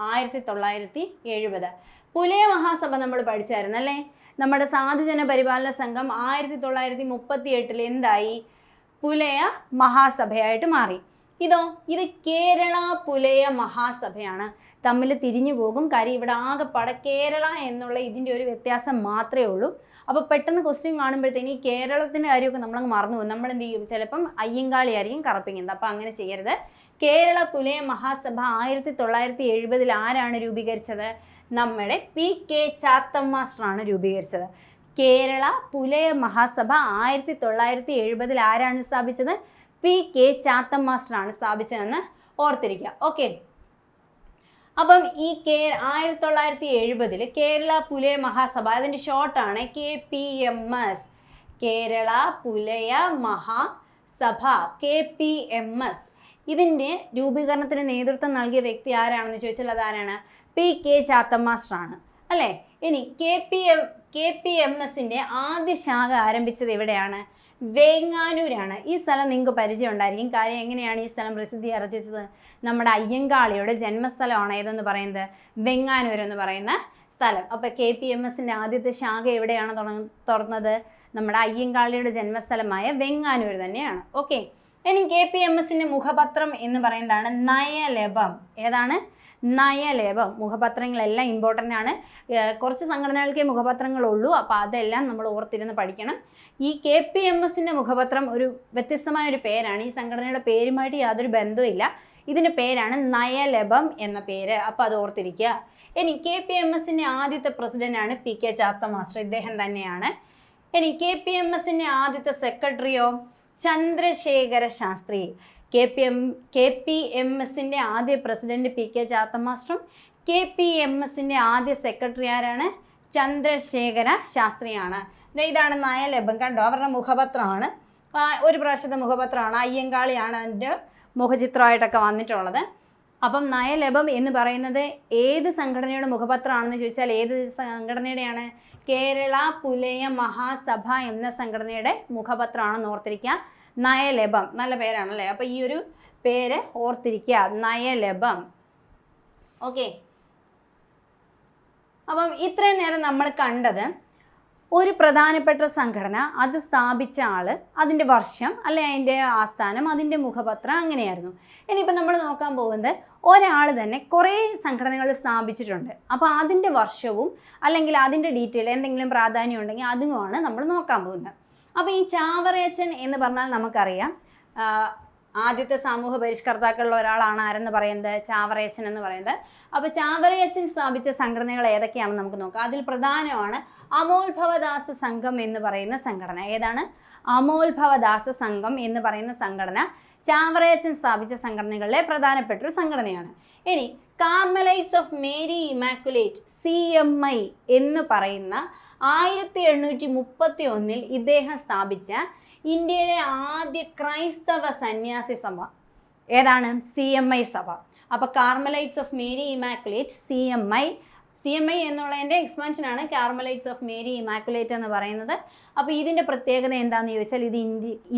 1970. പുലയ മഹാസഭ നമ്മൾ പഠിച്ചായിരുന്നു അല്ലേ? നമ്മുടെ സാധുജന പരിപാലന സംഘം 1938 എന്തായി? പുലയ മഹാസഭയായിട്ട് മാറി. ഇത് കേരള പുലയ മഹാസഭയാണ്. തമ്മിൽ തിരിഞ്ഞു പോകും. കാര്യം ഇവിടെ ആകെപ്പാടെ കേരള എന്നുള്ള ഇതിൻ്റെ ഒരു വ്യത്യാസം മാത്രമേ ഉള്ളൂ. അപ്പോൾ പെട്ടെന്ന് ക്വസ്റ്റ്യൻ കാണുമ്പോഴത്തേക്ക് ഈ കേരളത്തിൻ്റെ കാര്യമൊക്കെ നമ്മളങ്ങ് മറന്നു പോകും. നമ്മൾ എന്ത് ചെയ്യും? ചിലപ്പം അയ്യങ്കാളി ആയിരിക്കും കറപ്പിക്കുന്നത്. അപ്പോൾ അങ്ങനെ ചെയ്യരുത്. കേരള പുലയ മഹാസഭ 1970 ആരാണ് രൂപീകരിച്ചത്? നമ്മുടെ പി കെ ചാത്തം മാസ്റ്ററാണ് രൂപീകരിച്ചത്. കേരള പുലയ മഹാസഭ 1970 ആരാണ് സ്ഥാപിച്ചത്? പി കെ ചാത്തം മാസ്റ്ററാണ് സ്ഥാപിച്ചതെന്ന് ഓർത്തിരിക്കുക. ഓക്കെ, അപ്പം ഈ 1970 കേരള പുലയ മഹാസഭ, അതിൻ്റെ ഷോർട്ടാണ് KPMS. കേരള പുലയ മഹാസഭ KPMS. ഇതിൻ്റെ രൂപീകരണത്തിന് നേതൃത്വം നൽകിയ വ്യക്തി ആരാണെന്ന് ചോദിച്ചാൽ അതാരാണ്? പി കെ ചാത്തം മാസ്റ്ററാണ് അല്ലേ? ഇനി KPMSൻ്റെ ആദ്യ ശാഖ ആരംഭിച്ചത് എവിടെയാണ്? വേങ്ങാനൂരാണ്. ഈ സ്ഥലം നിങ്ങൾക്ക് പരിചയം ഉണ്ടായിരിക്കും. കാര്യം എങ്ങനെയാണ് ഈ സ്ഥലം പ്രസിദ്ധി ആർജിച്ചത്? നമ്മുടെ അയ്യങ്കാളിയുടെ ജന്മസ്ഥലമാണ് ഏതെന്ന് പറയുന്നത്? വെങ്ങാനൂർ എന്ന് പറയുന്ന സ്ഥലം. അപ്പോൾ KPMSൻ്റെ ആദ്യത്തെ ശാഖ എവിടെയാണ് തുറന്നത്? നമ്മുടെ അയ്യങ്കാളിയുടെ ജന്മസ്ഥലമായ വെങ്ങാനൂർ തന്നെയാണ്. ഓക്കെ, ഇനി KPMSന്റെ മുഖപത്രം എന്ന് പറയുന്നതാണ് നയലേപം. ഏതാണ്? നയലേപം. മുഖപത്രങ്ങളെല്ലാം ഇമ്പോർട്ടൻ്റ് ആണ്. കുറച്ച് സംഘടനകൾക്കേ മുഖപത്രങ്ങളുള്ളൂ, അപ്പോൾ അതെല്ലാം നമ്മൾ ഓർത്തിരുന്ന് പഠിക്കണം. ഈ KPMSന്റെ മുഖപത്രം ഒരു വ്യത്യസ്തമായ ഒരു പേരാണ്. ഈ സംഘടനയുടെ പേരുമായിട്ട് യാതൊരു ബന്ധവുമില്ല. ഇതിൻ്റെ പേരാണ് നയലേപം എന്ന പേര്. അപ്പോൾ അത് ഓർത്തിരിക്കുക. ഇനി KPMSന്റെ ആദ്യത്തെ പ്രസിഡന്റാണ് PK ചാത്ത മാസ്റ്റർ. ഇദ്ദേഹം തന്നെയാണ്. ഇനി KPMSന്റെ ആദ്യത്തെ സെക്രട്ടറിയോ ചന്ദ്രശേഖര ശാസ്ത്രി. KPMSന്റെ ആദ്യ പ്രസിഡന്റ് PK ചാത്ത മാസ്റ്ററും KPMSന്റെ ആദ്യ സെക്രട്ടറി ആരാണ്? ചന്ദ്രശേഖര ശാസ്ത്രിയാണ്. ഇതാണ് നയലേപം. കണ്ടോ, അവരുടെ മുഖപത്രമാണ്. ഒരു പ്രാവശ്യത്തെ മുഖപത്രമാണ്. അയ്യങ്കാളിയാണ് അതിൻ്റെ മുഖചിത്രമായിട്ടൊക്കെ വന്നിട്ടുള്ളത്. അപ്പം നയലേപം എന്ന് പറയുന്നത് ഏത് സംഘടനയുടെ മുഖപത്രമാണെന്ന് ചോദിച്ചാൽ ഏത് സംഘടനയുടെയാണ്? കേരള പുലയ മഹാസഭ എന്ന സംഘടനയുടെ മുഖപത്രമാണെന്ന് ഓർത്തിരിക്കുക. നയലേപം. നല്ല പേരാണല്ലേ? അപ്പോൾ ഈ ഒരു പേര് ഓർത്തിരിക്കുക, നയലേപം. ഓക്കെ, അപ്പം ഇത്രയും നേരം നമ്മൾ കണ്ടത് ഒരു പ്രധാനപ്പെട്ട സംഘടന, അത് സ്ഥാപിച്ച ആൾ, അതിൻ്റെ വർഷം, അല്ലെ അതിൻ്റെ ആസ്ഥാനം, അതിൻ്റെ മുഖപത്രം, അങ്ങനെയായിരുന്നു. ഇനിയിപ്പോൾ നമ്മൾ നോക്കാൻ പോകുന്നത് ഒരാൾ തന്നെ കുറേ സംഘടനകൾ സ്ഥാപിച്ചിട്ടുണ്ട്. അപ്പോൾ അതിൻ്റെ വർഷവും അല്ലെങ്കിൽ അതിൻ്റെ ഡീറ്റെയിൽ എന്തെങ്കിലും പ്രാധാന്യം ഉണ്ടെങ്കിൽ അതുമാണ് നമ്മൾ നോക്കാൻ പോകുന്നത്. അപ്പോൾ ഈ ചാവറയച്ചൻ എന്ന് പറഞ്ഞാൽ നമുക്കറിയാം, ആദ്യത്തെ സാമൂഹ്യ പരിഷ്കർത്താക്കളിൽ ഒരാളാണ് ആരെന്ന് പറയുന്നത്? ചാവറയച്ചൻ എന്ന് പറയുന്നത്. അപ്പോൾ ചാവറയച്ചൻ സ്ഥാപിച്ച സംഘടനകൾ ഏതൊക്കെയാണെന്ന് നമുക്ക് നോക്കാം. അതിൽ പ്രധാനമാണ് അമോൽഭവദാസ സംഘം എന്ന് പറയുന്ന സംഘടന. ഏതാണ്? അമോൽഭവദാസ സംഘം എന്ന് പറയുന്ന സംഘടന ചാവറയച്ചൻ സ്ഥാപിച്ച സംഘടനകളിലെ പ്രധാനപ്പെട്ട ഒരു സംഘടനയാണ്. ഇനി Carmelites of Mary immaculate CMI എന്ന് പറയുന്ന 1831 ഇദ്ദേഹം സ്ഥാപിച്ച ഇന്ത്യയിലെ ആദ്യ ക്രൈസ്തവ സന്യാസി സഭ ഏതാണ്? CMI സഭ. അപ്പോൾ Carmelites of Mary immaculate CMI എന്നുള്ളതിൻ്റെ എക്സ്പാൻഷനാണ് കാർമലൈറ്റ്സ് ഓഫ് മേരി ഇമാക്കുലേറ്റ് എന്ന് പറയുന്നത്. അപ്പോൾ ഇതിൻ്റെ പ്രത്യേകത എന്താണെന്ന് ചോദിച്ചാൽ ഇത്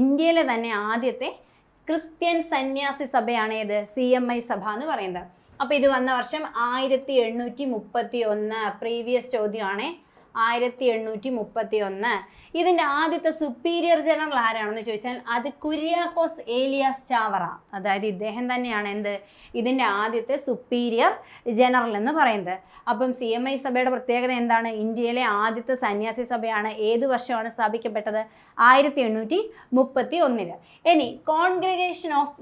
ഇന്ത്യയിലെ തന്നെ ആദ്യത്തെ ക്രിസ്ത്യൻ സന്യാസി സഭയാണ് ഏത്? CMI സഭ എന്ന് പറയുന്നത്. അപ്പോൾ ഇത് വന്ന വർഷം 1831. പ്രീവിയസ് ചോദ്യമാണ് 1831. ഇതിൻ്റെ ആദ്യത്തെ സുപ്പീരിയർ ജനറൽ ആരാണെന്ന് ചോദിച്ചാൽ അത് കുര്യാക്കോസ് ഏലിയാസ് ചാവറ. അതായത് ഇദ്ദേഹം തന്നെയാണ് എന്ത്? ഇതിൻ്റെ ആദ്യത്തെ സുപ്പീരിയർ ജനറൽ എന്ന് പറയുന്നത്. അപ്പം CMI സഭയുടെ പ്രത്യേകത എന്താണ്? ഇന്ത്യയിലെ ആദ്യത്തെ സന്യാസി സഭയാണ്. ഏത് വർഷമാണ് സ്ഥാപിക്കപ്പെട്ടത്? 1831. ഇനി congregation of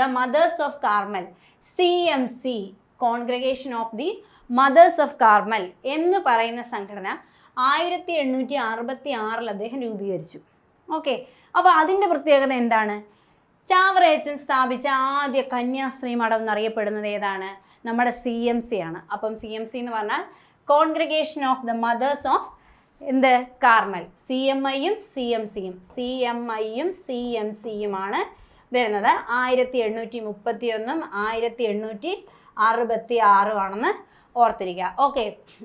the mothers of Carmel CMC, congregation of the mothers of Carmel എന്ന് പറയുന്ന സംഘടന 1866 അദ്ദേഹം രൂപീകരിച്ചു. ഓക്കെ, അപ്പോൾ അതിൻ്റെ പ്രത്യേകത എന്താണ്? ചാവറയച്ചൻ സ്ഥാപിച്ച ആദ്യ കന്യാസ്ത്രീ മഠം എന്നറിയപ്പെടുന്നത് ഏതാണ്? നമ്മുടെ CMC ആണ്. അപ്പം CMC എന്ന് പറഞ്ഞാൽ congregation of the mothers of എന്ത്? കാർമൽ. CMIയും CMCയും CMCയുമാണ് വരുന്നത്. 1831 1866 ആണെന്ന് ഓർത്തിരിക്കുക. ഓക്കെ,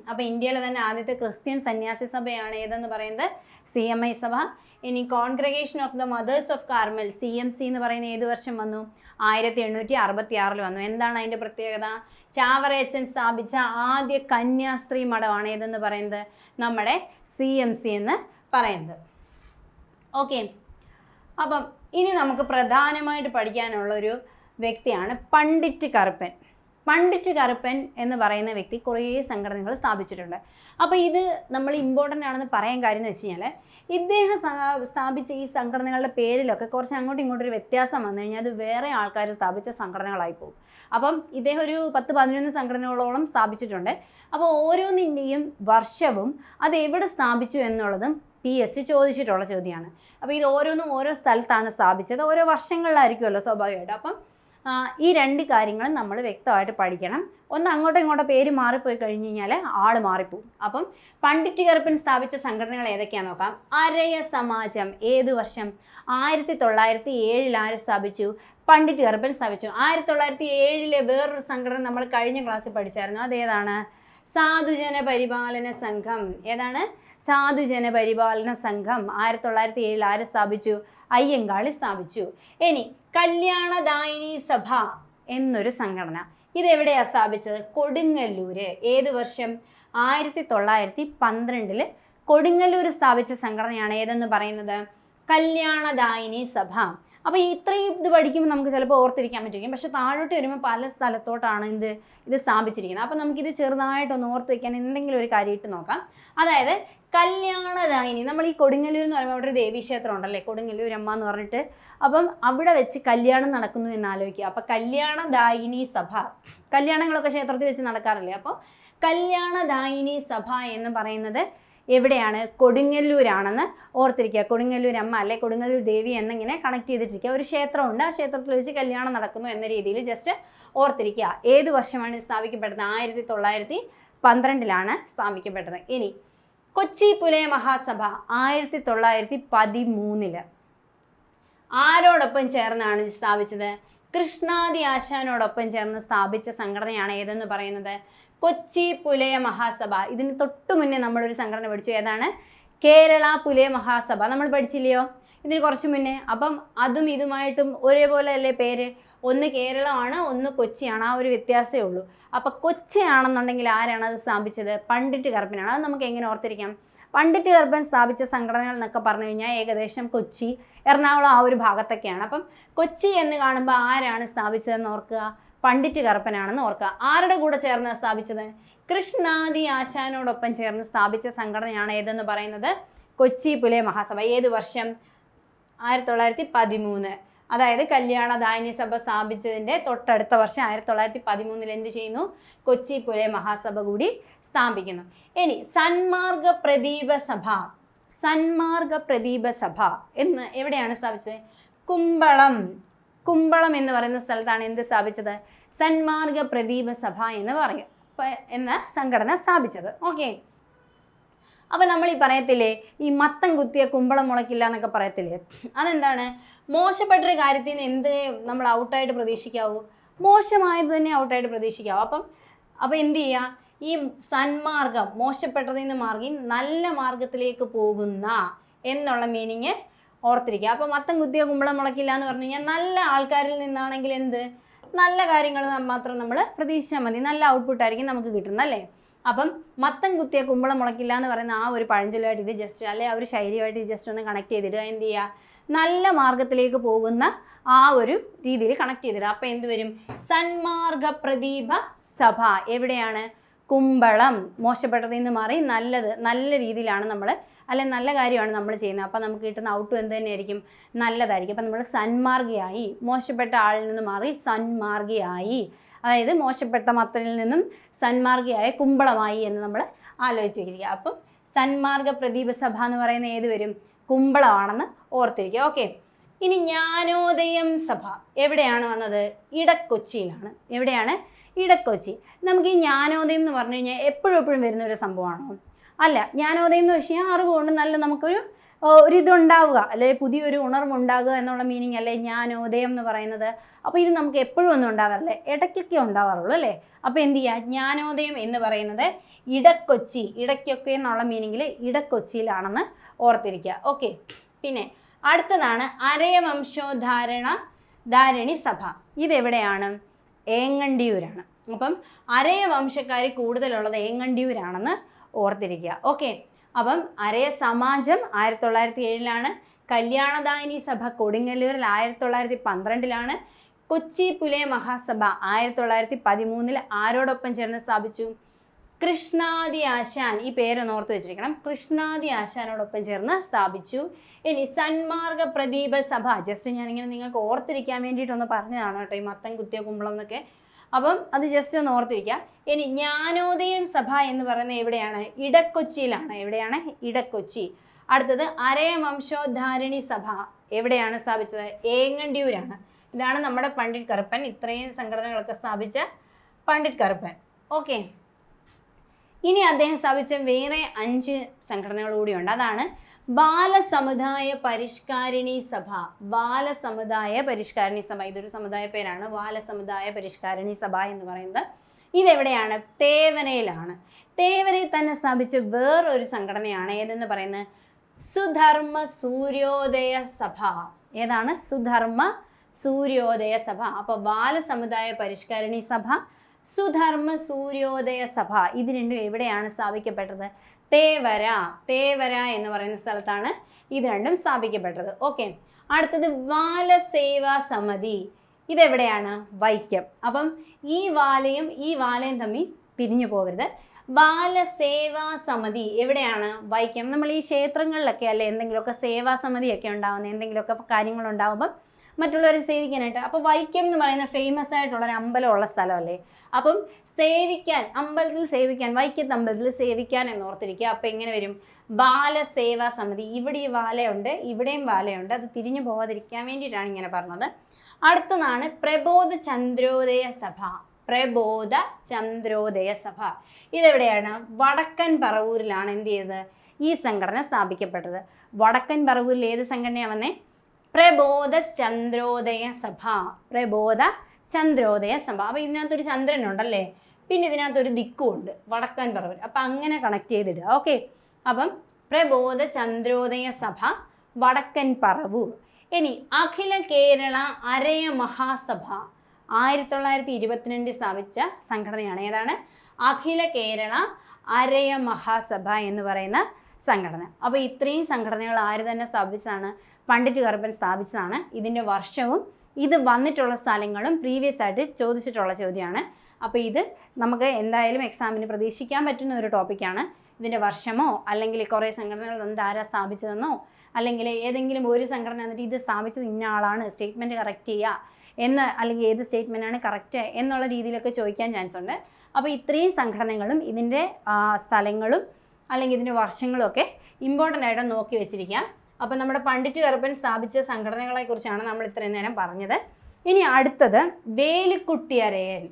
അപ്പോൾ ഇന്ത്യയിലെ തന്നെ ആദ്യത്തെ ക്രിസ്ത്യൻ സന്യാസി സഭയാണ് ഏതെന്ന് പറയുന്നത്? CMI സഭ. ഇനി congregation of the mothers of Carmel CMC എന്ന് പറയുന്ന ഏത് വർഷം വന്നു? 1866 വന്നു. എന്താണ് അതിൻ്റെ പ്രത്യേകത? ചാവറയച്ചൻ സ്ഥാപിച്ച ആദ്യ കന്യാസ്ത്രീ മഠമാണ് ഏതെന്ന് പറയുന്നത്? നമ്മുടെ CMC എന്ന് പറയുന്നത്. ഓക്കെ, അപ്പം ഇനി നമുക്ക് പ്രധാനമായിട്ട് പഠിക്കാനുള്ളൊരു വ്യക്തിയാണ് പണ്ഡിറ്റ് കറുപ്പൻ. പണ്ഡിറ്റ് കറുപ്പൻ എന്ന് പറയുന്ന വ്യക്തി കുറേ സംഘടനകൾ സ്ഥാപിച്ചിട്ടുണ്ട്. അപ്പോൾ ഇത് നമ്മൾ ഇമ്പോർട്ടൻ്റ് ആണെന്ന് പറയാൻ കാര്യം എന്ന് വെച്ച് കഴിഞ്ഞാൽ ഇദ്ദേഹം സ്ഥാപിച്ച ഈ സംഘടനകളുടെ പേരിലൊക്കെ കുറച്ച് അങ്ങോട്ടും ഇങ്ങോട്ടും ഒരു വ്യത്യാസം വന്നു കഴിഞ്ഞാൽ അത് വേറെ ആൾക്കാർ സ്ഥാപിച്ച സംഘടനകളായി പോകും. അപ്പം ഇദ്ദേഹം ഒരു 10-11 സംഘടനകളോളം സ്ഥാപിച്ചിട്ടുണ്ട്. അപ്പോൾ ഓരോന്നിൻ്റെയും വർഷവും അത് എവിടെ സ്ഥാപിച്ചു എന്നുള്ളതും PSC ചോദിച്ചിട്ടുള്ള ചോദ്യമാണ്. അപ്പോൾ ഇത് ഓരോന്നും ഓരോ സ്ഥലത്താണ് സ്ഥാപിച്ചത്, ഓരോ വർഷങ്ങളിലായിരിക്കുമല്ലോ സ്വാഭാവികമായിട്ട്. അപ്പം ഈ രണ്ട് കാര്യങ്ങളും നമ്മൾ വ്യക്തമായിട്ട് പഠിക്കണം. ഒന്ന് അങ്ങോട്ടും ഇങ്ങോട്ടോ പേര് മാറിപ്പോയി കഴിഞ്ഞ് കഴിഞ്ഞാൽ ആൾ മാറിപ്പോവും. അപ്പം പണ്ഡിറ്റ് കറുപ്പൻ സ്ഥാപിച്ച സംഘടനകൾ ഏതൊക്കെയാണെന്ന് നോക്കാം. അരയ സമാജം ഏത് വർഷം? 1907 ആര് സ്ഥാപിച്ചു? പണ്ഡിറ്റ് കറുപ്പൻ സ്ഥാപിച്ചു. 1907 വേറൊരു സംഘടന നമ്മൾ കഴിഞ്ഞ ക്ലാസ്സിൽ പഠിച്ചായിരുന്നു. അതേതാണ്? സാധുജന പരിപാലന സംഘം. ഏതാണ്? സാധുജന പരിപാലന സംഘം 1907 ആര് സ്ഥാപിച്ചു? അയ്യങ്കാളി സ്ഥാപിച്ചു. ഇനി കല്യാണദായിനി സഭ എന്നൊരു സംഘടന, ഇതെവിടെയാണ് സ്ഥാപിച്ചത്? കൊടുങ്ങല്ലൂര്. ഏത് വർഷം? 1912 കൊടുങ്ങല്ലൂർ സ്ഥാപിച്ച സംഘടനയാണ് ഏതെന്ന് പറയുന്നത്? കല്യാണദായിനി സഭ. അപ്പോൾ ഇത്രയും ഇത് പഠിക്കുമ്പോൾ നമുക്ക് ചിലപ്പോൾ ഓർത്തിരിക്കാൻ പറ്റിയിരിക്കും. പക്ഷെ താഴോട്ട് വരുമ്പോൾ പല സ്ഥലത്തോട്ടാണ് ഇത് സ്ഥാപിച്ചിരിക്കുന്നത്. അപ്പോൾ നമുക്കിത് ചെറുതായിട്ടൊന്ന് ഓർത്ത് വയ്ക്കാൻ എന്തെങ്കിലും ഒരു കാര്യം ഇട്ട് നോക്കാം. അതായത് കല്യാണദായിനി, നമ്മൾ ഈ കൊടുങ്ങല്ലൂർ എന്ന് പറയുമ്പോൾ അവിടെ ഒരു ദേവീക്ഷേത്രം ഉണ്ടല്ലേ, കൊടുങ്ങല്ലൂരമ്മ എന്ന് പറഞ്ഞിട്ട്. അപ്പം അവിടെ വെച്ച് കല്യാണം നടക്കുന്നു എന്ന് ആലോചിക്കുക. അപ്പോൾ കല്യാണദായിനി സഭ, കല്യാണങ്ങളൊക്കെ ക്ഷേത്രത്തിൽ വെച്ച് നടക്കാറില്ലേ? അപ്പോൾ കല്യാണദായിനി സഭ എന്ന് പറയുന്നത് എവിടെയാണ്? കൊടുങ്ങല്ലൂരാണെന്ന് ഓർത്തിരിക്കുക. കൊടുങ്ങല്ലൂർ അമ്മ അല്ലെ കൊടുങ്ങല്ലൂർ ദേവി എന്നിങ്ങനെ കണക്ട് ചെയ്തിട്ടിരിക്കുക. ഒരു ക്ഷേത്രമുണ്ട്, ആ ക്ഷേത്രത്തിൽ വെച്ച് കല്യാണം നടക്കുന്നു എന്ന രീതിയിൽ ജസ്റ്റ് ഓർത്തിരിക്കുക. ഏത് വർഷമാണ് സ്ഥാപിക്കപ്പെട്ടത്? 1912 സ്ഥാപിക്കപ്പെട്ടത്. ഇനി കൊച്ചി പുലയ മഹാസഭ 1913 ആരോടൊപ്പം ചേർന്നാണ് സ്ഥാപിച്ചത്? കൃഷ്ണാദി ആശാനോടൊപ്പം ചേർന്ന് സ്ഥാപിച്ച സംഘടനയാണ് ഏതെന്ന് പറയുന്നത്? കൊച്ചി പുലയ മഹാസഭ. ഇതിന് തൊട്ടു മുന്നേ നമ്മളൊരു സംഘടന പഠിച്ചു. ഏതാണ്? കേരള പുലയ മഹാസഭ. നമ്മൾ പഠിച്ചില്ലയോ ഇതിന് കുറച്ച് മുന്നേ? അപ്പം അതും ഇതുമായിട്ടും ഒരേപോലെ അല്ലേ പേര്? ഒന്ന് കേരളമാണ്, ഒന്ന് കൊച്ചിയാണ്. ആ ഒരു വ്യത്യാസമേ ഉള്ളൂ. അപ്പോൾ കൊച്ചിയാണെന്നുണ്ടെങ്കിൽ ആരാണ് അത് സ്ഥാപിച്ചത്? പണ്ഡിറ്റ് കറുപ്പനാണ്. അത് നമുക്ക് എങ്ങനെ ഓർത്തിരിക്കാം? പണ്ഡിറ്റ് കറുപ്പൻ സ്ഥാപിച്ച സംഘടനകൾ എന്നൊക്കെ പറഞ്ഞു കഴിഞ്ഞാൽ ഏകദേശം കൊച്ചി, എറണാകുളം ആ ഒരു ഭാഗത്തൊക്കെയാണ്. അപ്പം കൊച്ചി എന്ന് കാണുമ്പോൾ ആരാണ് സ്ഥാപിച്ചതെന്ന് ഓർക്കുക? പണ്ഡിറ്റ് കറുപ്പനാണെന്ന് ഓർക്കുക. ആരുടെ കൂടെ ചേർന്ന് സ്ഥാപിച്ചത്? കൃഷ്ണാദി ആശാനോടൊപ്പം ചേർന്ന് സ്ഥാപിച്ച സംഘടനയാണ് ഏതെന്ന് പറയുന്നത്? കൊച്ചി പുലയ മഹാസഭ. ഏത് വർഷം? 1913. അതായത് കല്യാണദായിനി സഭ സ്ഥാപിച്ചതിൻ്റെ തൊട്ടടുത്ത വർഷം 1913 എന്ത് ചെയ്യുന്നു? കൊച്ചി പുലയ മഹാസഭ കൂടി സ്ഥാപിക്കുന്നു. ഇനി സന്മാർഗ പ്രദീപ സഭ. സന്മാർഗ പ്രദീപ സഭ എന്ന് എവിടെയാണ് സ്ഥാപിച്ചത്? കുമ്പളം എന്ന് പറയുന്ന സ്ഥലത്താണ് എന്ത് സ്ഥാപിച്ചത്? സന്മാർഗ പ്രദീപ സഭ എന്ന് പറയും എന്ന സംഘടന സ്ഥാപിച്ചത്. ഓക്കെ. അപ്പം നമ്മൾ ഈ പറയത്തില്ലേ, ഈ മത്തം കുത്തിയ കുമ്പളം മുളക്കില്ല എന്നൊക്കെ പറയത്തില്ലേ, അതെന്താണ്? മോശപ്പെട്ടൊരു കാര്യത്തിൽ നിന്ന് എന്ത് നമ്മൾ ഔട്ടായിട്ട് പ്രതീക്ഷിക്കാവൂ? മോശമായത് തന്നെ ഔട്ടായിട്ട് പ്രതീക്ഷിക്കാവൂ. അപ്പം എന്ത് ചെയ്യുക? ഈ സന്മാർഗം, മോശപ്പെട്ടതിൽ നിന്ന് മാറി നല്ല മാർഗത്തിലേക്ക് പോകുന്ന എന്നുള്ള മീനിങ് ഓർത്തിരിക്കുക. അപ്പോൾ മത്തം കുത്തിയ കുമ്പളം മുളക്കില്ല എന്ന് പറഞ്ഞു കഴിഞ്ഞാൽ നല്ല ആൾക്കാരിൽ നിന്നാണെങ്കിൽ എന്ത് നല്ല കാര്യങ്ങൾ മാത്രം നമ്മൾ പ്രതീക്ഷിച്ചാൽ മതി, നല്ല ഔട്ട്പുട്ടായിരിക്കും നമുക്ക് കിട്ടുന്നത് അല്ലേ? അപ്പം മത്തം കുത്തിയ കുമ്പളം മുളക്കില്ല എന്ന് പറയുന്ന ആ ഒരു പഴഞ്ചൊല്ലുമായിട്ട് ഇത് ജസ്റ്റ് അല്ലെ ആ ഒരു ശൈലിയുമായിട്ട് ജസ്റ്റ് ഒന്ന് കണക്ട് ചെയ്തിടുക. എന്ത് ചെയ്യുക? നല്ല മാർഗത്തിലേക്ക് പോകുന്ന ആ ഒരു രീതിയിൽ കണക്ട് ചെയ്തിടുക. അപ്പം എന്ത് വരും? സന്മാർഗ പ്രദീപ സഭ. എവിടെയാണ്? കുമ്പളം. മോശപ്പെട്ടതിൽ നിന്ന് മാറി നല്ല രീതിയിലാണ് നമ്മൾ, അല്ലെ നല്ല കാര്യമാണ് നമ്മൾ ചെയ്യുന്നത്. അപ്പം നമുക്ക് കിട്ടുന്ന ഔട്ടും എന്ത് തന്നെയായിരിക്കും? നല്ലതായിരിക്കും. അപ്പം നമ്മൾ സന്മാർഗിയായി, മോശപ്പെട്ട ആളിൽ നിന്ന് മാറി സന്മാർഗിയായി, അതായത് മോശപ്പെട്ട മത്തനിൽ നിന്നും സന്മാർഗിയായ കുമ്പളമായി എന്ന് നമ്മൾ ആലോചിച്ചിരിക്കുക. അപ്പം സന്മാർഗ പ്രദീപ സഭ എന്ന് പറയുന്ന ഏത് വരും? കുമ്പളമാണെന്ന് ഓർത്തിരിക്കുക. ഓക്കെ. ഇനി ജ്ഞാനോദയം സഭ എവിടെയാണ് വന്നത്? ഇടക്കൊച്ചിയിലാണ്. എവിടെയാണ്? ഇടക്കൊച്ചി. നമുക്ക് ഈ ജ്ഞാനോദയം എന്ന് പറഞ്ഞു കഴിഞ്ഞാൽ എപ്പോഴും വരുന്ന ഒരു സംഭവമാണോ? അല്ല. ജ്ഞാനോദയം എന്ന് വെച്ച് കഴിഞ്ഞാൽ അറിവ് കൊണ്ട് നല്ല നമുക്കൊരു ഒരിതുണ്ടാവുക, അല്ലെങ്കിൽ പുതിയൊരു ഉണർവുണ്ടാകുക എന്നുള്ള മീനിങ് അല്ലേ ജ്ഞാനോദയം എന്ന് പറയുന്നത്. അപ്പോൾ ഇത് നമുക്ക് എപ്പോഴും ഒന്നും ഉണ്ടാവാറില്ലേ, ഇടയ്ക്കൊക്കെ ഉണ്ടാവാറുള്ളൂ അല്ലേ? അപ്പോൾ എന്ത് ചെയ്യുക? ജ്ഞാനോദയം എന്ന് പറയുന്നത് ഇടയ്ക്കൊക്കെ എന്നുള്ള മീനിങ്ങിൽ ഇടക്കൊച്ചിയിലാണെന്ന് ഓർത്തിരിക്കുക. ഓക്കെ. പിന്നെ അടുത്തതാണ് അരയവംശോദ്ധാരണി സഭ. ഇതെവിടെയാണ്? ഏങ്ങണ്ടിയൂരാണ്. അപ്പം അരയ വംശക്കാർ കൂടുതലുള്ളത് ഏങ്ങണ്ടിയൂരാണെന്ന് ഓർത്തിരിക്കുക. ഓക്കെ. അപ്പം അരയ സമാജം 1907 കല്യാണദായിനി സഭ കൊടുങ്ങല്ലൂരിൽ 1912 കൊച്ചി പുലയ മഹാസഭ 1913 ആരോടൊപ്പം ചേർന്ന് സ്ഥാപിച്ചു? കൃഷ്ണാദി ആശാൻ. ഈ പേരൊന്ന് ഓർത്ത് വെച്ചിരിക്കണം. കൃഷ്ണാദി ആശാനോടൊപ്പം ചേർന്ന് സ്ഥാപിച്ചു. ഇനി സന്മാർഗ പ്രദീപ സഭ, ജസ്റ്റ് ഞാനിങ്ങനെ നിങ്ങൾക്ക് ഓർത്തിരിക്കാൻ വേണ്ടിയിട്ടൊന്ന് പറഞ്ഞതാണ് കേട്ടോ, ഈ മത്തം കുത്തിയ കുമ്പളം എന്നൊക്കെ. അപ്പം അത് ജസ്റ്റ് ഒന്ന് ഓർത്തിരിക്കുക. ഇനി ജ്ഞാനോദയം സഭ എന്ന് പറയുന്നത് എവിടെയാണ്? ഇടക്കൊച്ചിയിലാണ്. എവിടെയാണ്? ഇടക്കൊച്ചി. അടുത്തത് അരയവംശോദ്ധാരണി സഭ എവിടെയാണ് സ്ഥാപിച്ചത്? ഏങ്ങണ്ടിയൂരാണ്. ഇതാണ് നമ്മുടെ പണ്ഡിറ്റ് കറുപ്പൻ. ഇത്രയും സംഘടനകളൊക്കെ സ്ഥാപിച്ച പണ്ഡിറ്റ് കറുപ്പൻ. ഓക്കെ. ഇനി അദ്ദേഹം സ്ഥാപിച്ച വേറെ 5 സംഘടനകൾ കൂടിയുണ്ട്. അതാണ് ബാലസമുദായ പരിഷ്കാരിണി സഭ. ബാലസമുദായ പരിഷ്കാരിണി സഭ, ഇതൊരു സമുദായ പേരാണ്. ബാലസമുദായ പരിഷ്കാരിണി സഭ എന്ന് പറയുന്നത് ഇതെവിടെയാണ്? തേവരയിലാണ്. തേവരയിൽ തന്നെ സ്ഥാപിച്ച വേറൊരു സംഘടനയാണ് ഏതെന്ന് പറയുന്നത്? സുധർമ്മ സൂര്യോദയ സഭ. ഏതാണ്? സുധർമ്മ സൂര്യോദയ സഭ. അപ്പോൾ ബാലസമുദായ പരിഷ്കാരിണി സഭ, സുധർമ്മ സൂര്യോദയ സഭ, ഇത് രണ്ടും എവിടെയാണ് സ്ഥാപിക്കപ്പെട്ടത്? തേവര എന്ന് പറയുന്ന സ്ഥലത്താണ് ഇത് രണ്ടും സ്ഥാപിക്കപ്പെട്ടത്. ഓക്കെ, അടുത്തത് ബാലസേവാ സമിതി. ഇതെവിടെയാണ്? വൈക്കം. അപ്പം ഈ വാലയും തമ്മിൽ തിരിഞ്ഞു പോകരുത്. ബാലസേവാ സമിതി എവിടെയാണ്? വൈക്കം. നമ്മൾ ഈ ക്ഷേത്രങ്ങളിലൊക്കെ അല്ലേ എന്തെങ്കിലുമൊക്കെ സേവാ സമിതിയൊക്കെ ഉണ്ടാകുന്നത്, എന്തെങ്കിലുമൊക്കെ കാര്യങ്ങളുണ്ടാകുമ്പം മറ്റുള്ളവരെ സേവിക്കാനായിട്ട്. അപ്പോൾ വൈക്കം എന്ന് പറയുന്ന ഫേമസ് ആയിട്ടുള്ളൊരു അമ്പലമുള്ള സ്ഥലമല്ലേ. അപ്പം സേവിക്കാൻ, അമ്പലത്തിൽ സേവിക്കാൻ, വൈക്കത്ത് അമ്പലത്തിൽ സേവിക്കാൻ എന്ന് ഓർത്തിരിക്കുക. അപ്പം എങ്ങനെ വരും? ബാലസേവാ സമിതി. ഇവിടെ ഈ വാലയുണ്ട്, ഇവിടെയും വാലയുണ്ട്. അത് തിരിഞ്ഞു പോകാതിരിക്കാൻ വേണ്ടിയിട്ടാണ് ഇങ്ങനെ പറഞ്ഞത്. അടുത്തതാണ് പ്രബോധ ചന്ദ്രോദയ സഭ. പ്രബോധ ചന്ദ്രോദയ സഭ ഇതെവിടെയാണ്? വടക്കൻ പറവൂരിലാണ് എന്ത് ചെയ്തത്? ഈ സംഘടന സ്ഥാപിക്കപ്പെട്ടത്. വടക്കൻ പറവൂരിൽ ഏത് സംഘടനയാണ് വന്നേ? പ്രബോധ ചന്ദ്രോദയ സഭ. പ്രബോധ ചന്ദ്രോദയ സഭ. അപ്പോൾ ഇതിനകത്തൊരു ചന്ദ്രനുണ്ടല്ലേ, പിന്നെ ഇതിനകത്തൊരു ദിക്കുമുണ്ട്, വടക്കൻ പറവൂർ. അപ്പം അങ്ങനെ കണക്ട് ചെയ്തിടുക. ഓക്കെ, അപ്പം പ്രബോധ ചന്ദ്രോദയ സഭ, വടക്കൻ പറവൂർ. ഇനി അഖില കേരള അരയ മഹാസഭ 1922 സ്ഥാപിച്ച സംഘടനയാണ്. ഏതാണ്? അഖില കേരള അരയ മഹാസഭ എന്ന് പറയുന്ന സംഘടന. അപ്പോൾ ഇത്രയും സംഘടനകൾ ആര് തന്നെ സ്ഥാപിച്ചതാണ്? പണ്ഡിറ്റ് കറുപ്പൻ സ്ഥാപിച്ചതാണ്. ഇതിൻ്റെ വർഷവും ഇത് വന്നിട്ടുള്ള സ്ഥലങ്ങളും പ്രീവിയസ് ആയിട്ട് ചോദിച്ചിട്ടുള്ള ചോദ്യമാണ്. അപ്പോൾ ഇത് നമുക്ക് എന്തായാലും എക്സാമിന് പ്രതീക്ഷിക്കാൻ പറ്റുന്ന ഒരു ടോപ്പിക്കാണ്. ഇതിൻ്റെ വർഷമോ അല്ലെങ്കിൽ കുറേ സംഘടനകൾ വന്നിട്ട് ആരാ സ്ഥാപിച്ചതെന്നോ അല്ലെങ്കിൽ ഏതെങ്കിലും ഒരു സംഘടന എന്നിട്ട് ഇത് സ്ഥാപിച്ചത് ഇന്ന ആളാണ്, സ്റ്റേറ്റ്മെൻറ്റ് കറക്റ്റ് ചെയ്യുക എന്ന്, അല്ലെങ്കിൽ ഏത് സ്റ്റേറ്റ്മെൻറ്റാണ് കറക്റ്റ് എന്നുള്ള രീതിയിലൊക്കെ ചോദിക്കാൻ ചാൻസ് ഉണ്ട്. അപ്പോൾ ഇത്രയും സംഘടനകളും ഇതിൻ്റെ സ്ഥലങ്ങളും അല്ലെങ്കിൽ ഇതിൻ്റെ വർഷങ്ങളും ഒക്കെ ഇമ്പോർട്ടൻ്റ് ആയിട്ട് നോക്കി വെച്ചിരിക്കുക. അപ്പോൾ നമ്മുടെ പണ്ഡിറ്റ് കറുപ്പൻ സ്ഥാപിച്ച സംഘടനകളെക്കുറിച്ചാണ് നമ്മൾ ഇത്രയും നേരം പറഞ്ഞത്. ഇനി അടുത്തത് വേലിക്കുട്ടിയരയൻ.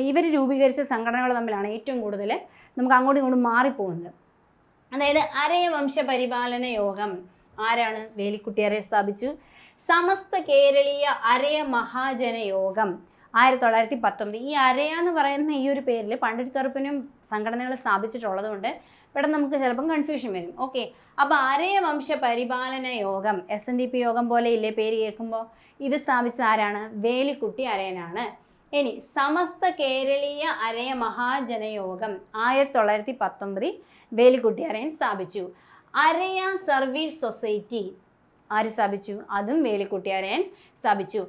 ഇവർ രൂപീകരിച്ച സംഘടനകൾ തമ്മിലാണ് ഏറ്റവും കൂടുതൽ നമുക്ക് അങ്ങോട്ടും ഇങ്ങോട്ടും മാറിപ്പോകുന്നത്. അതായത് അരയ വംശ പരിപാലന യോഗം ആരാണ്? വേലിക്കുട്ടിയരയെ സ്ഥാപിച്ചു. സമസ്ത കേരളീയ അരയ മഹാജന യോഗം 1919. ഈ അരയ എന്ന് പറയുന്ന ഈ ഒരു പേരിൽ പണ്ഡിറ്റ് കറുപ്പനും സംഘടനകൾ സ്ഥാപിച്ചിട്ടുള്ളത് കൊണ്ട് ഇവിടെ നമുക്ക് ചിലപ്പം കൺഫ്യൂഷൻ വരും. ഓക്കെ, അപ്പോൾ അരയ വംശ പരിപാലന യോഗം SNDP യോഗം പോലെ ഇല്ലേ പേര് കേൾക്കുമ്പോൾ? ഇത് സ്ഥാപിച്ച ആരാണ്? വേലിക്കുട്ടി അരയനാണ്. ഇനി സമസ്ത കേരളീയ അരയ മഹാജനയോഗം 1919 വേലിക്കുട്ടി അരയൻ സ്ഥാപിച്ചു. അരയ സർവീസ് സൊസൈറ്റി ആര് സ്ഥാപിച്ചു? അതും വേലിക്കുട്ടി അരയൻ സ്ഥാപിച്ചു.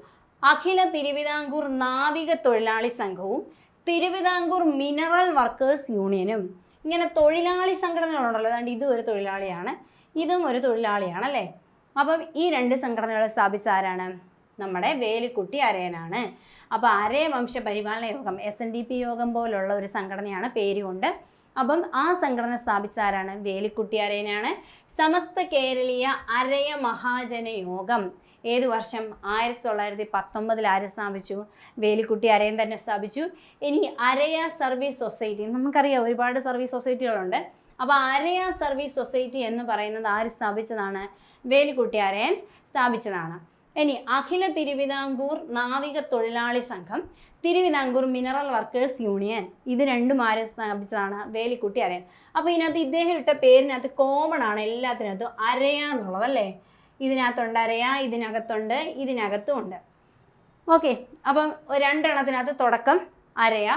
അഖില തിരുവിതാംകൂർ നാവിക തൊഴിലാളി സംഘവും തിരുവിതാംകൂർ മിനറൽ വർക്കേഴ്സ് യൂണിയനും. ഇങ്ങനെ തൊഴിലാളി സംഘടനകളുണ്ടല്ലോ. അതുകൊണ്ട് ഇതും ഒരു തൊഴിലാളിയാണ്, ഇതും ഒരു തൊഴിലാളിയാണ് അല്ലേ. അപ്പം ഈ രണ്ട് സംഘടനകളെ സ്ഥാപിച്ച ആരാണ്? നമ്മുടെ വേലിക്കുട്ടി അരയനാണ്. അപ്പോൾ അരയ വംശ പരിപാലന യോഗം SNDP യോഗം പോലുള്ള ഒരു സംഘടനയാണ് പേരുകൊണ്ട്. അപ്പം ആ സംഘടന സ്ഥാപിച്ച ആരാണ്? വേലിക്കുട്ടി അരയനാണ്. സമസ്ത കേരളീയ അരയ മഹാജന യോഗം ഏത് വർഷം? 1919 ആര് സ്ഥാപിച്ചു? വേലിക്കുട്ടി അരയൻ തന്നെ സ്ഥാപിച്ചു. ഇനി അരയ സർവീസ് സൊസൈറ്റി, നമുക്കറിയാം ഒരുപാട് സർവീസ് സൊസൈറ്റികളുണ്ട്. അപ്പോൾ അരയ സർവീസ് സൊസൈറ്റി എന്ന് പറയുന്നത് ആര് സ്ഥാപിച്ചതാണ്? വേലിക്കുട്ടി അരയൻ സ്ഥാപിച്ചതാണ്. ഇനി അഖില തിരുവിതാംകൂർ നാവിക തൊഴിലാളി സംഘം, തിരുവിതാംകൂർ മിനറൽ വർക്കേഴ്സ് യൂണിയൻ, ഇത് രണ്ടും ആര് സ്ഥാപിച്ചതാണ്? വേലിക്കുട്ടി അരയൻ. അപ്പോൾ ഇതിനകത്ത് ഇദ്ദേഹം ഇട്ട പേരിനകത്ത് കോമൺ ആണ് എല്ലാത്തിനകത്തും അരയ എന്നുള്ളതല്ലേ. ഇതിനകത്തുണ്ട് അരയ, ഇതിനകത്തുണ്ട്, ഇതിനകത്തും ഉണ്ട്. ഓക്കെ, അപ്പം രണ്ടെണ്ണത്തിനകത്ത് തുടക്കം അരയ,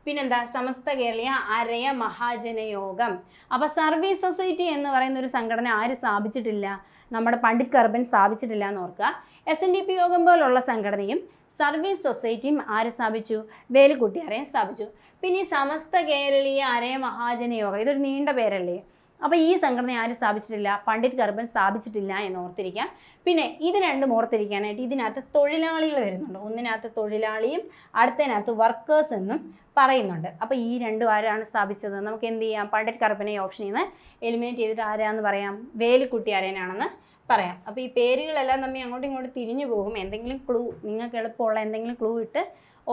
പിന്നെന്താ? സമസ്ത കേരളീയ അരയ മഹാജനയോഗം. അപ്പോൾ സർവീസ് സൊസൈറ്റി എന്ന് പറയുന്ന ഒരു സംഘടന ആര് സ്ഥാപിച്ചിട്ടില്ല? നമ്മുടെ പണ്ഡിറ്റ് കറുപ്പൻ സ്ഥാപിച്ചിട്ടില്ല എന്ന് ഓർക്കുക. SNDP യോഗം പോലുള്ള സംഘടനയും സർവീസ് സൊസൈറ്റിയും ആര് സ്ഥാപിച്ചു? വേലിക്കുട്ടി അരയൻ സ്ഥാപിച്ചു. പിന്നെ ഈ സമസ്ത കേരളീയ അരയ മഹാജനയോഗം, ഇതൊരു നീണ്ട പേരല്ലേ. അപ്പോൾ ഈ സംഘടന ആര് സ്ഥാപിച്ചിട്ടില്ല? പണ്ഡിറ്റ് കറുപ്പൻ സ്ഥാപിച്ചിട്ടില്ല എന്ന് ഓർത്തിരിക്കുക. പിന്നെ ഇത് രണ്ടും ഓർത്തിരിക്കാനായിട്ട് ഇതിനകത്ത് തൊഴിലാളികൾ വരുന്നുണ്ട്. ഒന്നിനകത്ത് തൊഴിലാളിയും അടുത്തതിനകത്ത് വർക്കേഴ്സ് എന്നും പറയുന്നുണ്ട്. അപ്പോൾ ഈ രണ്ടും ആരാണ് സ്ഥാപിച്ചത്? നമുക്ക് എന്ത് ചെയ്യാം? പണ്ഡിറ്റ് കറുപ്പനെ ഓപ്ഷനിൽ നിന്ന് എലിമിനേറ്റ് ചെയ്തിട്ട് ആരാന്ന് പറയാം? വേലിക്കുട്ടി അരയനാണെന്ന് പറയാം. അപ്പോൾ ഈ പേരുകളെല്ലാം തമ്മിൽ അങ്ങോട്ടും ഇങ്ങോട്ടും തിരിഞ്ഞു പോകും. എന്തെങ്കിലും ക്ലൂ, നിങ്ങൾക്ക് എളുപ്പമുള്ള എന്തെങ്കിലും ക്ലൂ ഇട്ട്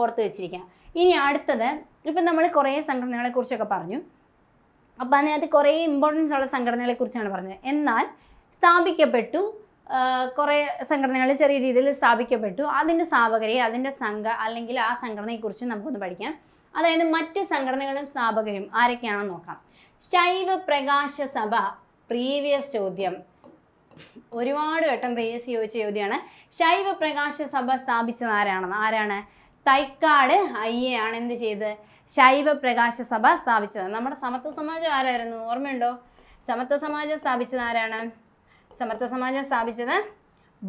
ഓർത്ത് വെച്ചിരിക്കാം. ഇനി അടുത്തത്, ഇപ്പം നമ്മൾ കുറേ സംഘടനകളെക്കുറിച്ചൊക്കെ പറഞ്ഞു. അപ്പോൾ അതിനകത്ത് കുറേ ഇമ്പോർട്ടൻസ് ഉള്ള സംഘടനകളെക്കുറിച്ചാണ് പറഞ്ഞത്. എന്നാൽ സ്ഥാപിക്കപ്പെട്ടു, കുറേ സംഘടനകൾ ചെറിയ രീതിയിൽ സ്ഥാപിക്കപ്പെട്ടു. അതിൻ്റെ സ്ഥാപകരെ, അതിൻ്റെ അല്ലെങ്കിൽ ആ സംഘടനയെക്കുറിച്ച് നമുക്കൊന്ന് പഠിക്കാം. അതായത് മറ്റ് സംഘടനകളും സ്ഥാപകരും ആരൊക്കെയാണെന്ന് നോക്കാം. ശൈവ പ്രകാശ സഭ, പ്രീവിയസ് ചോദ്യം, ഒരുപാട് വട്ടം പ്രീവിയസ് ചോദിച്ച ചോദ്യമാണ്. ശൈവ പ്രകാശ സഭ സ്ഥാപിച്ചത് ആരാണ്? തൈക്കാട് അയ്യയാണ് എന്ത് ചെയ്ത് ശൈവ പ്രകാശ സഭ സ്ഥാപിച്ചത്? നമ്മുടെ സമത്വ സമാജം ആരായിരുന്നു? ഓർമ്മയുണ്ടോ? സമത്വ സമാജം സ്ഥാപിച്ചത് ആരാണ്? സമത്വ സമാജം സ്ഥാപിച്ചത്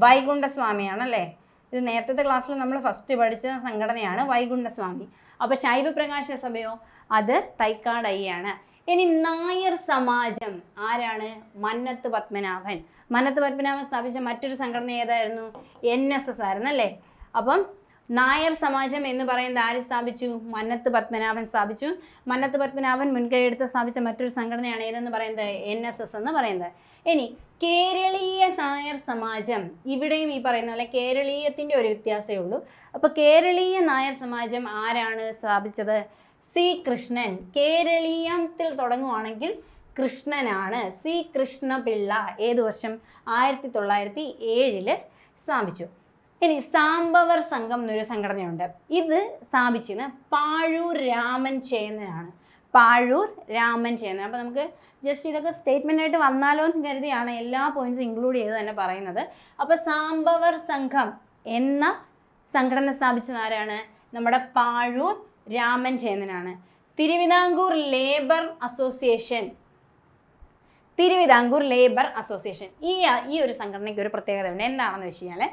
വൈകുണ്ഠസ്വാമിയാണല്ലേ. ഇത് നേരത്തെ ക്ലാസ്സിൽ നമ്മൾ ഫസ്റ്റ് പഠിച്ച സംഘടനയാണ് വൈകുണ്ഠസ്വാമി. അപ്പോൾ ശൈവ പ്രകാശ സഭയോ? അത് തൈക്കാടയ്യാണ്. ഇനി നായർ സമാജം ആരാണ്? മന്നത്ത് പത്മനാഭൻ. മന്നത്ത് പത്മനാഭൻ സ്ഥാപിച്ച മറ്റൊരു സംഘടന ഏതായിരുന്നു? NSS ആയിരുന്നു അല്ലേ. അപ്പം നായർ സമാജം എന്ന് പറയുന്നത് ആര് സ്ഥാപിച്ചു? മന്നത്ത് പത്മനാഭൻ സ്ഥാപിച്ചു. മന്നത്ത് പത്മനാഭൻ മുൻകൈയെടുത്ത് സ്ഥാപിച്ച മറ്റൊരു സംഘടനയാണ് ഏതെന്ന് പറയുന്നത്? NSS എന്ന് പറയുന്നത്. ഇനി കേരളീയ നായർ സമാജം, ഇവിടെയും ഈ പറയുന്ന പോലെ കേരളീയത്തിൻ്റെ ഒരു വ്യത്യാസമേ ഉള്ളൂ. അപ്പോൾ കേരളീയ നായർ സമാജം ആരാണ് സ്ഥാപിച്ചത്? C. കൃഷ്ണൻ. കേരളീയത്തിൽ തുടങ്ങുവാണെങ്കിൽ കൃഷ്ണനാണ്. C. കൃഷ്ണപിള്ള. ഏത് വർഷം? 1907 സ്ഥാപിച്ചു. ഇനി സാംബവർ സംഘം എന്നൊരു സംഘടനയുണ്ട്. ഇത് സ്ഥാപിച്ചത് പാഴൂർ രാമൻ ചേന്നനാണ്. പാഴൂർ രാമൻ ചേന്നൻ. അപ്പോൾ നമുക്ക് ജസ്റ്റ് ഇതൊക്കെ സ്റ്റേറ്റ്മെൻ്റ് ആയിട്ട് വന്നാലോ എന്ന് കരുതിയാണ് എല്ലാ പോയിന്റ്സും ഇൻക്ലൂഡ് ചെയ്ത് തന്നെ പറയുന്നത്. അപ്പോൾ സാംബവർ സംഘം എന്ന സംഘടന സ്ഥാപിച്ചത് ആരാണ്? നമ്മുടെ പാഴൂർ രാമൻ ചേന്നനാണ്. Thiruvithamkoor labour association. Thiruvithamkoor labour association ഈ ഒരു സംഘടനയ്ക്ക് ഒരു പ്രത്യേകതയുണ്ട്. എന്താണെന്ന് വെച്ച് കഴിഞ്ഞാൽ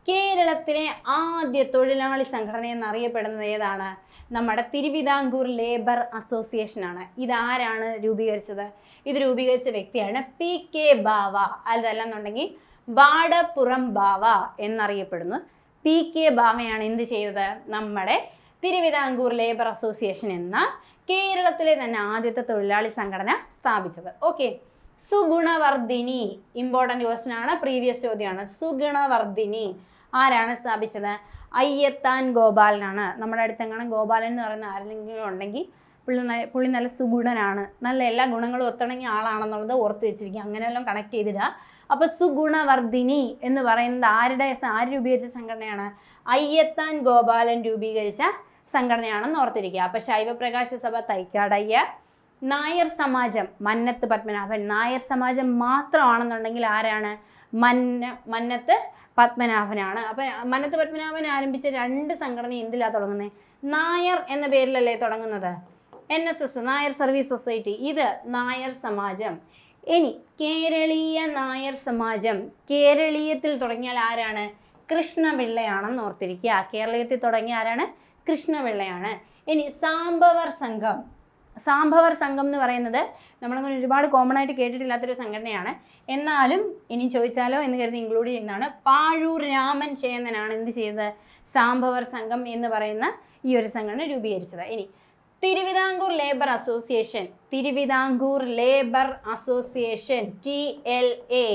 കേരളത്തിലെ ആദ്യ തൊഴിലാളി സംഘടന എന്നറിയപ്പെടുന്നത് ഏതാണ്? നമ്മുടെ തിരുവിതാംകൂർ ലേബർ അസോസിയേഷനാണ്. ഇതാരാണ് രൂപീകരിച്ചത്? ഇത് രൂപീകരിച്ച വ്യക്തിയാണ് PK ബാവ. അതല്ലെന്നുണ്ടെങ്കിൽ വാടപ്പുറം ബാവ എന്നറിയപ്പെടുന്നു. PK ബാവയാണ് എന്ത് ചെയ്തത്? നമ്മുടെ തിരുവിതാംകൂർ ലേബർ അസോസിയേഷൻ എന്ന കേരളത്തിലെ തന്നെ ആദ്യത്തെ തൊഴിലാളി സംഘടന സ്ഥാപിച്ചത്. ഓക്കെ. സുഗുണവർദ്ധിനി ഇമ്പോർട്ടൻ്റ് ക്വസ്റ്റ്യൻ ആണ്, പ്രീവിയസ് ചോദ്യമാണ്. സുഗുണവർദ്ധിനി ആരാണ് സ്ഥാപിച്ചത്? അയ്യത്താൻ ഗോപാലനാണ്. നമ്മുടെ അടുത്തെങ്ങനെ ഗോപാലൻ എന്ന് പറയുന്ന ആരെങ്കിലും ഉണ്ടെങ്കിൽ പുള്ളി നല്ല സുഗുണനാണ്, നല്ല എല്ലാ ഗുണങ്ങളും ഒത്തിണങ്ങിയ ആളാണെന്നുള്ളത് ഓർത്ത് വെച്ചിരിക്കുക. അങ്ങനെയെല്ലാം കണക്ട് ചെയ്തിടുക. അപ്പോൾ സുഗുണവർദ്ധിനി എന്ന് പറയുന്നത് ആര് രൂപീകരിച്ച സംഘടനയാണ്? അയ്യത്താൻ ഗോപാലൻ രൂപീകരിച്ച സംഘടനയാണെന്ന് ഓർത്തിരിക്കുക. അപ്പോൾ ശൈവപ്രകാശ സഭ തൈക്കാടയ്യ, നായർ സമാജം മന്നത്ത് പത്മനാഭൻ. നായർ സമാജം മാത്രമാണെന്നുണ്ടെങ്കിൽ ആരാണ്? മന്നത്ത് പത്മനാഭനാണ്. അപ്പം മന്നത്ത് പത്മനാഭൻ ആരംഭിച്ച രണ്ട് സംഘടന എന്തിലാണ് തുടങ്ങുന്നത്? നായർ എന്ന പേരിലല്ലേ തുടങ്ങുന്നത്? NSS, Nair service society. ഇത് നായർ സമാജം. ഇനി കേരളീയ നായർ സമാജം, കേരളീയത്തിൽ തുടങ്ങിയാൽ ആരാണ്? കൃഷ്ണപിള്ളയാണെന്ന് ഓർത്തിരിക്കുക. കേരളീയത്തിൽ തുടങ്ങിയ ആരാണ്? കൃഷ്ണപിള്ളയാണ്. ഇനി സാംബവർ സംഘം. സാംബവർ സംഘം എന്ന് പറയുന്നത് നമ്മളങ്ങനെ ഒരുപാട് കോമൺ ആയിട്ട് കേട്ടിട്ടില്ലാത്തൊരു സംഘടനയാണ്. എന്നാലും ഇനി ചോദിച്ചാലോ എന്ന് കരുതി ഇൻക്ലൂഡ് ചെയ്യുന്നതാണ്. പാഴൂർ രാമൻ ചേന്നനാണ് എന്ത് ചെയ്തത്? സാംബവർ സംഘം എന്ന് പറയുന്ന ഈ ഒരു സംഘടന രൂപീകരിച്ചത്. ഇനി Thiruvithamkoor labour association. Thiruvithamkoor labour association TLA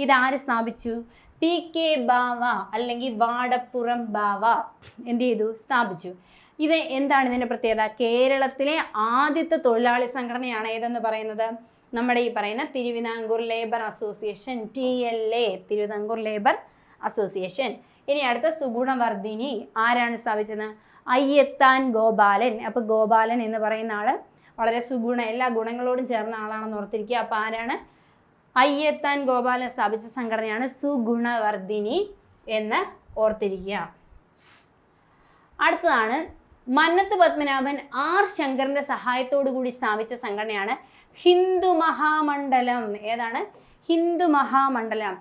ഇതാര് സ്ഥാപിച്ചു? PK ബാവ അല്ലെങ്കിൽ വാടപ്പുറം ബാവ എന്ത് ചെയ്തു? സ്ഥാപിച്ചു. ഇത് എന്താണ് ഇതിൻ്റെ പ്രത്യേകത? കേരളത്തിലെ ആദ്യത്തെ തൊഴിലാളി സംഘടനയാണ് ഏതെന്ന് പറയുന്നത്? നമ്മുടെ ഈ പറയുന്ന Thiruvithamkoor labour association TLA, Thiruvithamkoor labour association. ഇനി അടുത്ത സുഗുണവർദ്ധിനി ആരാണ് സ്ഥാപിച്ചത്? അയ്യത്താൻ ഗോപാലൻ. അപ്പോൾ ഗോപാലൻ എന്ന് പറയുന്ന ആൾ വളരെ എല്ലാ ഗുണങ്ങളോടും ചേർന്ന ആളാണെന്ന് ഓർത്തിരിക്കുക. അപ്പോൾ ആരാണ്? അയ്യത്താൻ ഗോപാലൻ സ്ഥാപിച്ച സംഘടനയാണ് സുഗുണവർദ്ധിനി എന്ന് ഓർത്തിരിക്കുക. അടുത്തതാണ് മന്നത്ത് പത്മനാഭൻ R. ശങ്കറിന്റെ സഹായത്തോടു കൂടി സ്ഥാപിച്ച സംഘടനയാണ് ഹിന്ദു മഹാമണ്ഡലം. ഏതാണ്? ഹിന്ദു മഹാമണ്ഡലം.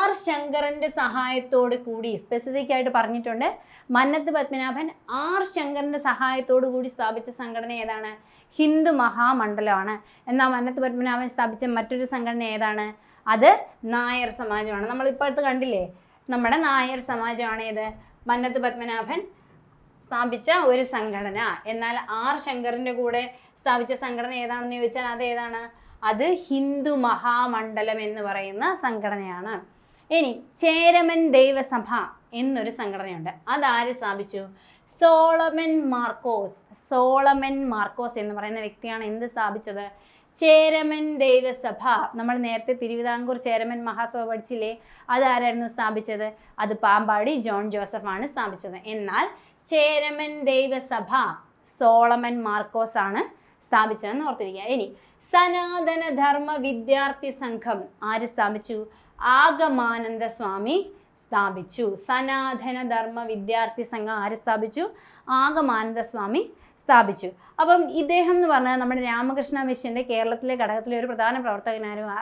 R. ശങ്കറിന്റെ സഹായത്തോട് കൂടി സ്പെസിഫിക് ആയിട്ട് പറഞ്ഞിട്ടുണ്ട്. മന്നത്ത് പത്മനാഭൻ R. ശങ്കറിന്റെ സഹായത്തോടു കൂടി സ്ഥാപിച്ച സംഘടന ഏതാണ്? ഹിന്ദു മഹാമണ്ഡലമാണ്. എന്നാൽ മന്നത്ത് പത്മനാഭൻ സ്ഥാപിച്ച മറ്റൊരു സംഘടന ഏതാണ്? അത് നായർ സമാജമാണ്. നമ്മളിപ്പോൾ അടുത്ത് കണ്ടില്ലേ, നമ്മുടെ നായർ സമാജമാണ് ഏത്? മന്നത്ത് പത്മനാഭൻ സ്ഥാപിച്ച ഒരു സംഘടന. എന്നാൽ R. ശങ്കറിൻ്റെ കൂടെ സ്ഥാപിച്ച സംഘടന ഏതാണെന്ന് ചോദിച്ചാൽ അത് ഏതാണ്? അത് ഹിന്ദു മഹാമണ്ഡലം എന്ന് പറയുന്ന സംഘടനയാണ്. ഇനി ചേരമൻ ദൈവസഭ എന്നൊരു സംഘടനയുണ്ട്. അതാര് സ്ഥാപിച്ചു? സോളമൻ മാർക്കോസ്. സോളമൻ മാർക്കോസ് എന്ന് പറയുന്ന വ്യക്തിയാണ് എന്ത് സ്ഥാപിച്ചത്? ചേരമൻ ദൈവസഭ. നമ്മൾ നേരത്തെ തിരുവിതാംകൂർ ചേരമൻ മഹാസഭ പഠിച്ചില്ലേ? അതാരായിരുന്നു സ്ഥാപിച്ചത്? അത് പാമ്പാടി ജോൺ ജോസഫ് ആണ് സ്ഥാപിച്ചത്. എന്നാൽ ചേരമൻ ദൈവസഭ സോളമൻ മാർക്കോസ് ആണ് സ്ഥാപിച്ചതെന്ന് ഓർത്തിരിക്കുക. ഇനി സനാതന ധർമ്മ വിദ്യാർത്ഥി സംഘം ആര് സ്ഥാപിച്ചു? ആഗമാനന്ദ സ്വാമി സ്ഥാപിച്ചു. സനാതന ധർമ്മ വിദ്യാർത്ഥി സംഘം ആര് സ്ഥാപിച്ചു? ആഗമാനന്ദ സ്വാമി സ്ഥാപിച്ചു. അപ്പം ഇദ്ദേഹം എന്ന് പറഞ്ഞാൽ നമ്മുടെ രാമകൃഷ്ണ മിഷൻ്റെ കേരളത്തിലെ ഘടകത്തിലെ ഒരു പ്രധാന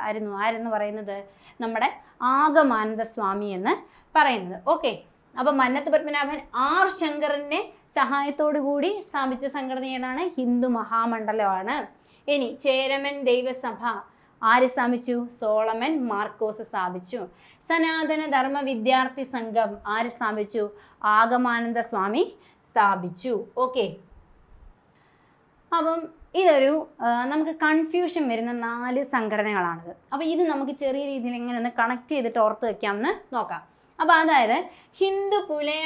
ആരെന്ന് പറയുന്നത് നമ്മുടെ ആഗമാനന്ദ സ്വാമി എന്ന് പറയുന്നത്. ഓക്കെ, അപ്പം മന്നത്ത് പത്മനാഭൻ ആർ ശങ്കറിൻ്റെ സഹായത്തോടു കൂടി സ്ഥാപിച്ച സംഘടന ഏതാണ്? ഹിന്ദു മഹാമണ്ഡലമാണ്. ഇനി ചേരമൻ ദൈവസഭ ആര് സ്ഥാപിച്ചു? സോളമൻ മാർക്കോസ് സ്ഥാപിച്ചു. സനാതന ധർമ്മ വിദ്യാർത്ഥി സംഘം ആര് സ്ഥാപിച്ചു? ആഗമാനന്ദ സ്വാമി സ്ഥാപിച്ചു. ഓക്കെ, അപ്പം ഇതൊരു നമുക്ക് കൺഫ്യൂഷൻ വരുന്ന 4 സംഘടനകളാണിത്. അപ്പോൾ ഇത് നമുക്ക് ചെറിയ രീതിയിൽ എങ്ങനെ ഒന്ന് കണക്ട് ചെയ്തിട്ട് ഓർത്ത് വെക്കാമെന്ന് നോക്കാം. അപ്പോൾ അതായത് ഹിന്ദു പുലയ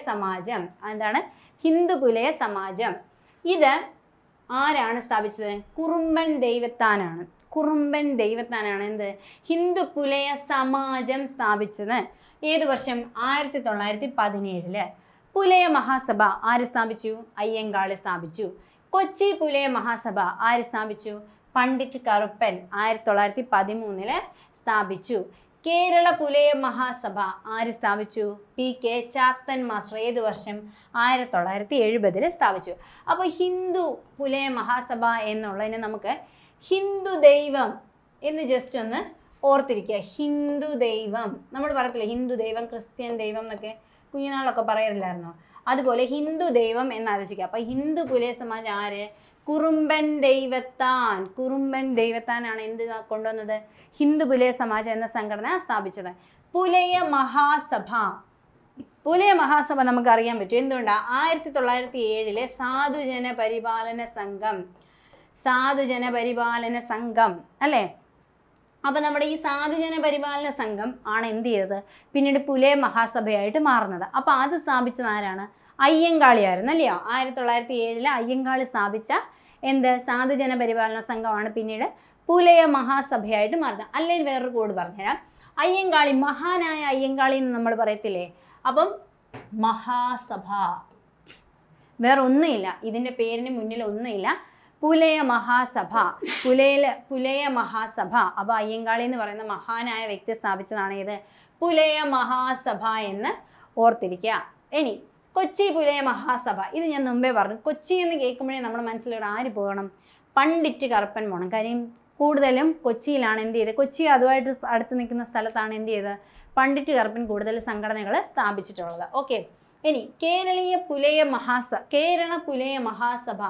സമാജം എന്താണ്? ഹിന്ദു പുലയ സമാജം ഇത് ആരാണ് സ്ഥാപിച്ചത്? കുറുമ്പൻ ദൈവത്താനാണ് എന്ത് ഹിന്ദു പുലയ സമാജം സ്ഥാപിച്ചത്. ഏത് വർഷം? 1917. പുലയ മഹാസഭ ആര് സ്ഥാപിച്ചു? അയ്യങ്കാളി സ്ഥാപിച്ചു. കൊച്ചി പുലയ മഹാസഭ ആര് സ്ഥാപിച്ചു? പണ്ഡിറ്റ് കറുപ്പൻ 1913 സ്ഥാപിച്ചു. കേരള പുലയ മഹാസഭ ആര് സ്ഥാപിച്ചു? PK Chathan master. ഏത് വർഷം? 1970 സ്ഥാപിച്ചു. അപ്പോൾ ഹിന്ദു പുലയ മഹാസഭ എന്നുള്ളതിനെ നമുക്ക് ഹിന്ദു ദൈവം എന്ന് ജസ്റ്റ് ഒന്ന് ഓർത്തിരിക്കുക. ഹിന്ദു ദൈവം നമ്മൾ പറയത്തില്ലേ, ഹിന്ദു ദൈവം, ക്രിസ്ത്യൻ ദൈവം എന്നൊക്കെ കുഞ്ഞുനാളൊക്കെ പറയാറില്ലായിരുന്നോ? അതുപോലെ ഹിന്ദു ദൈവം എന്ന് ആലോചിക്കുക. അപ്പം ഹിന്ദു പുലയ സമാജം ആര്? കുറുമ്പൻ ദൈവത്താനാണ് എന്ത് കൊണ്ടുവന്നത്? ഹിന്ദു പുലയ സമാജം എന്ന സംഘടന സ്ഥാപിച്ചത്. പുലയ മഹാസഭ നമുക്കറിയാൻ പറ്റും. എന്തുകൊണ്ടാണ്? 1907 സാധുജന പരിപാലന സംഘം അല്ലേ? അപ്പോൾ നമ്മുടെ ഈ സാധുജന പരിപാലന സംഘം ആണ് എന്ത് ചെയ്തത്? പിന്നീട് പുലയ മഹാസഭയായിട്ട് മാറുന്നത്. അപ്പോൾ അത് സ്ഥാപിച്ചത് ആരാണ്? അയ്യങ്കാളിയായിരുന്നു അല്ലയോ? 1907 അയ്യങ്കാളി സ്ഥാപിച്ച സാധുജന പരിപാലന സംഘമാണ് പിന്നീട് പുലയ മഹാസഭയായിട്ട് മാറുന്നത്. അല്ലെങ്കിൽ വേറൊരു കോഡ് പറഞ്ഞുതരാം. അയ്യങ്കാളി, മഹാനായ അയ്യങ്കാളി എന്ന് നമ്മൾ പറയത്തില്ലേ? അപ്പം മഹാസഭ, വേറെ ഒന്നുമില്ല, ഇതിൻ്റെ പേരിന് മുന്നിൽ ഒന്നുമില്ല. പുലയ മഹാസഭ. അപ്പോൾ അയ്യങ്കാളി എന്ന് പറയുന്ന മഹാനായ വ്യക്തി സ്ഥാപിച്ചതാണ് ഇത് പുലയ മഹാസഭ എന്ന് ഓർത്തിരിക്കുക. ഇനി കൊച്ചി പുലയ മഹാസഭ, ഇത് ഞാൻ മുമ്പേ പറഞ്ഞു. കൊച്ചി എന്ന് കേൾക്കുമ്പോഴേ നമ്മുടെ മനസ്സിലൂടെ ആര് പോകണം? പണ്ഡിറ്റ് കറുപ്പൻ പോകണം. കാര്യം കൂടുതലും കൊച്ചിയിലാണ് എന്ത് ചെയ്തത്? കൊച്ചി അതുമായിട്ട് അടുത്ത് നിൽക്കുന്ന സ്ഥലത്താണ് എന്ത് ചെയ്തത്? പണ്ഡിറ്റ് കറുപ്പൻ കൂടുതൽ സംഘടനകൾ സ്ഥാപിച്ചിട്ടുള്ളത്. ഓക്കെ, ഇനി കേരള പുലയ മഹാസഭ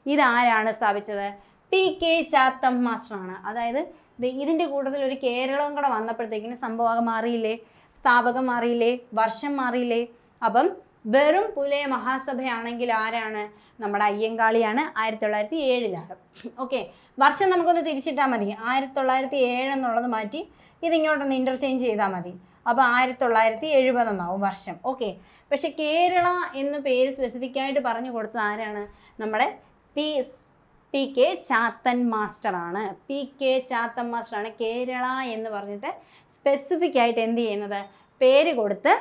ഇതാരാണ് സ്ഥാപിച്ചത്? PK Chatham മാസ്റ്ററാണ്. അതായത് ഇതിൻ്റെ കൂട്ടത്തിൽ ഒരു കേരളവും കൂടെ വന്നപ്പോഴത്തേക്കിന് സംഭവം മാറിയില്ലേ? സ്ഥാപകം മാറിയില്ലേ? വർഷം മാറിയില്ലേ? അപ്പം വെറും പുലയ മഹാസഭയാണെങ്കിൽ ആരാണ്? നമ്മുടെ അയ്യങ്കാളിയാണ്. 1907 ഓക്കെ, വർഷം നമുക്കൊന്ന് തിരിച്ചിട്ടാൽ മതി. 1907 എന്നുള്ളത് മാറ്റി ഇതിങ്ങോട്ടൊന്ന് ഇൻ്റർചേഞ്ച് ചെയ്താൽ മതി. അപ്പോൾ 1970 എന്നാവും വർഷം. ഓക്കെ, പക്ഷെ കേരള എന്ന് പേര് സ്പെസിഫിക് ആയിട്ട് പറഞ്ഞു കൊടുത്തത് ആരാണ്? നമ്മുടെ PK ചാത്തൻ മാസ്റ്ററാണ്. കേരള എന്ന് പറഞ്ഞിട്ട് സ്പെസിഫിക് ആയിട്ട് എന്ത് ചെയ്യുന്നത്? പേര് കൊടുത്ത്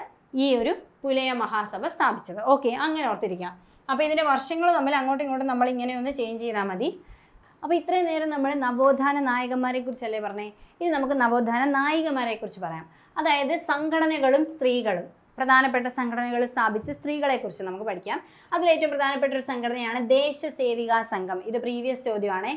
ഈ ഒരു പുലയ മഹാസഭ സ്ഥാപിച്ചത്. ഓക്കെ, അങ്ങനെ ഓർത്തിരിക്കാം. അപ്പോൾ ഇതിൻ്റെ വർഷങ്ങൾ തമ്മിൽ അങ്ങോട്ടും ഇങ്ങോട്ടും നമ്മൾ ഇങ്ങനെ ഒന്ന് ചേഞ്ച് ചെയ്താൽ മതി. അപ്പോൾ ഇത്രയും നേരം നമ്മൾ നവോത്ഥാന നായകന്മാരെ കുറിച്ചല്ലേ പറഞ്ഞേ? ഇനി നമുക്ക് നവോത്ഥാന നായികമാരെ കുറിച്ച് പറയാം. അതായത് സംഘടനകളും സ്ത്രീകളും, പ്രധാനപ്പെട്ട സംഘടനകൾ സ്ഥാപിച്ച സ്ത്രീകളെക്കുറിച്ച് നമുക്ക് പഠിക്കാം. അതിലേറ്റവും പ്രധാനപ്പെട്ട ഒരു സംഘടനയാണ് ദേശസേവികാ സംഘം. ഇത് പ്രീവിയസ് ചോദ്യമാണ്.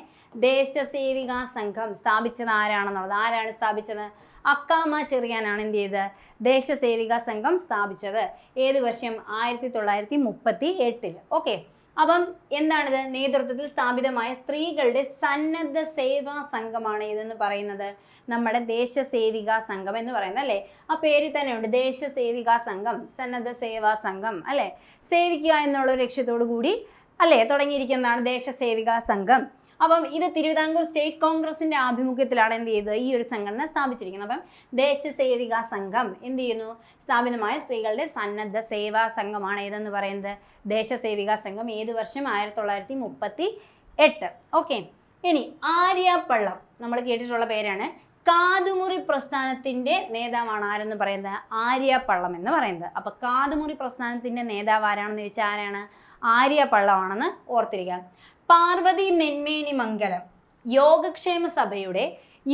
ദേശസേവികാ സംഘം സ്ഥാപിച്ചത് ആരാണെന്നുള്ളത്. ആരാണ് സ്ഥാപിച്ചത്? അക്കാമ ചെറിയാനാണ് എന്ത് ചെയ്തത്? ദേശസേവികാ സംഘം സ്ഥാപിച്ചത്. ഏത് വർഷം? 1938. ഓക്കെ, അപ്പം എന്താണിത്? നേതൃത്വത്തിൽ സ്ഥാപിതമായ സ്ത്രീകളുടെ സന്നദ്ധ സേവാ സംഘമാണ് ഇതെന്ന് പറയുന്നത് നമ്മുടെ ദേശസേവികാ സംഘം എന്ന് പറയുന്നത് അല്ലേ? ആ പേരിൽ തന്നെയുണ്ട്, ദേശസേവികാ സംഘം, സന്നദ്ധ സേവാ സംഘം അല്ലേ? സേവിക്കുക എന്നുള്ള ലക്ഷ്യത്തോടു കൂടി അല്ലേ തുടങ്ങിയിരിക്കുന്നതാണ് ദേശസേവികാ സംഘം. അപ്പം ഇത് തിരുവിതാംകൂർ സ്റ്റേറ്റ് കോൺഗ്രസിൻ്റെ ആഭിമുഖ്യത്തിലാണ് എന്ത് ചെയ്തത്? ഈ ഒരു സംഘടന സ്ഥാപിച്ചിരിക്കുന്നത്. അപ്പം ദേശസേവികാ സംഘം എന്ത് ചെയ്യുന്നു? സ്ഥാപിതമായ സ്ത്രീകളുടെ സന്നദ്ധ സേവാ സംഘമാണ് ഏതെന്ന് പറയുന്നത് ദേശസേവികാ സംഘം. ഏത് വർഷം? 1938. ഓക്കെ, ഇനി ആര്യപ്പള്ളം നമ്മൾ കേട്ടിട്ടുള്ള പേരാണ്. കാതുമുറി പ്രസ്ഥാനത്തിൻ്റെ നേതാവാണ് ആരെന്ന് പറയുന്നത്? ആര്യപ്പള്ളം എന്ന് പറയുന്നത്. അപ്പോൾ കാതുമുറി പ്രസ്ഥാനത്തിൻ്റെ നേതാവ് ആരാണെന്ന് ചോദിച്ചാൽ ആരാണ്? ആര്യപ്പള്ളമാണെന്ന് ഓർത്തിരിക്കുക. പാർവതി നെന്മേനി മംഗലം യോഗക്ഷേമ സഭയുടെ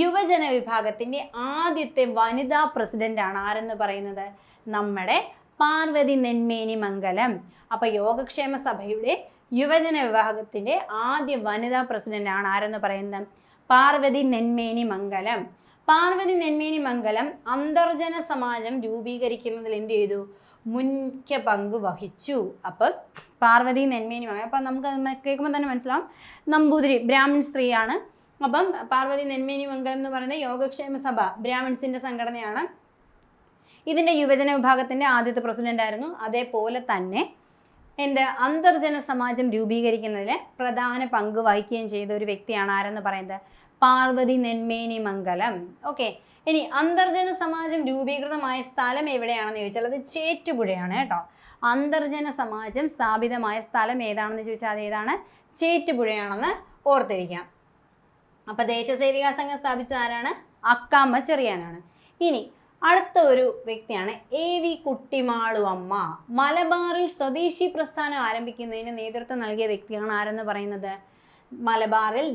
യുവജന വിഭാഗത്തിൻ്റെ ആദ്യത്തെ വനിതാ പ്രസിഡൻ്റാണ് ആരെന്ന് പറയുന്നത്? നമ്മുടെ പാർവതി നെന്മേനി മംഗലം. അപ്പൊ യോഗക്ഷേമ സഭയുടെ യുവജന വിഭാഗത്തിന്റെ ആദ്യ വനിതാ പ്രസിഡന്റ് ആണ് ആരെന്ന് പറയുന്നത്? പാർവതി നെന്മേനി മംഗലം. പാർവതി നെന്മേനി മംഗലം അന്തർജന സമാജം രൂപീകരിക്കുന്നതിൽ എന്ത് ചെയ്തു? മുഖ്യ പങ്ക് വഹിച്ചു. അപ്പം പാർവതി നെന്മേനി മംഗലം, അപ്പം നമുക്ക് കേൾക്കുമ്പോൾ തന്നെ മനസ്സിലാവും നമ്പൂതിരി ബ്രാഹ്മൺ സ്ത്രീയാണ്. അപ്പം പാർവതി നെന്മേനി മംഗലം എന്ന് പറയുന്നത് യോഗക്ഷേമ സഭ ബ്രാഹ്മിൺസിന്റെ സംഘടനയാണ്. ഇതിന്റെ യുവജന വിഭാഗത്തിന്റെ ആദ്യത്തെ പ്രസിഡന്റ് ആയിരുന്നു. അതേപോലെ തന്നെ അന്തർജന സമാജം രൂപീകരിക്കുന്നതിൽ പ്രധാന പങ്ക് വഹിക്കുകയും ചെയ്ത ഒരു വ്യക്തിയാണ് ആരെന്ന് പറയുന്നത്? പാർവതി നെന്മേനി മംഗലം. ഓക്കെ, ഇനി അന്തർജന സമാജം രൂപീകൃതമായ സ്ഥലം എവിടെയാണെന്ന് ചോദിച്ചാൽ അത് ചേറ്റുപുഴയാണ് കേട്ടോ. അന്തർജന സമാജം സ്ഥാപിതമായ സ്ഥലം ഏതാണെന്ന് ചോദിച്ചാൽ അത് ഏതാണ്? ചേറ്റുപുഴയാണെന്ന് ഓർത്തിരിക്കാം. അപ്പൊ ദേശസേവികാ സംഘം സ്ഥാപിച്ചത് ആരാണ്? അക്കാമ്മ ചെറിയാനാണ്. ഇനി അടുത്ത ഒരു വ്യക്തിയാണ് AV കുട്ടിമാളു അമ്മ. മലബാറിൽ സ്വദേശി പ്രസ്ഥാനം ആരംഭിക്കുന്നതിന് നേതൃത്വം നൽകിയ വ്യക്തിയാണ് ആരെന്ന് പറയുന്നത്? മലബാറിൽ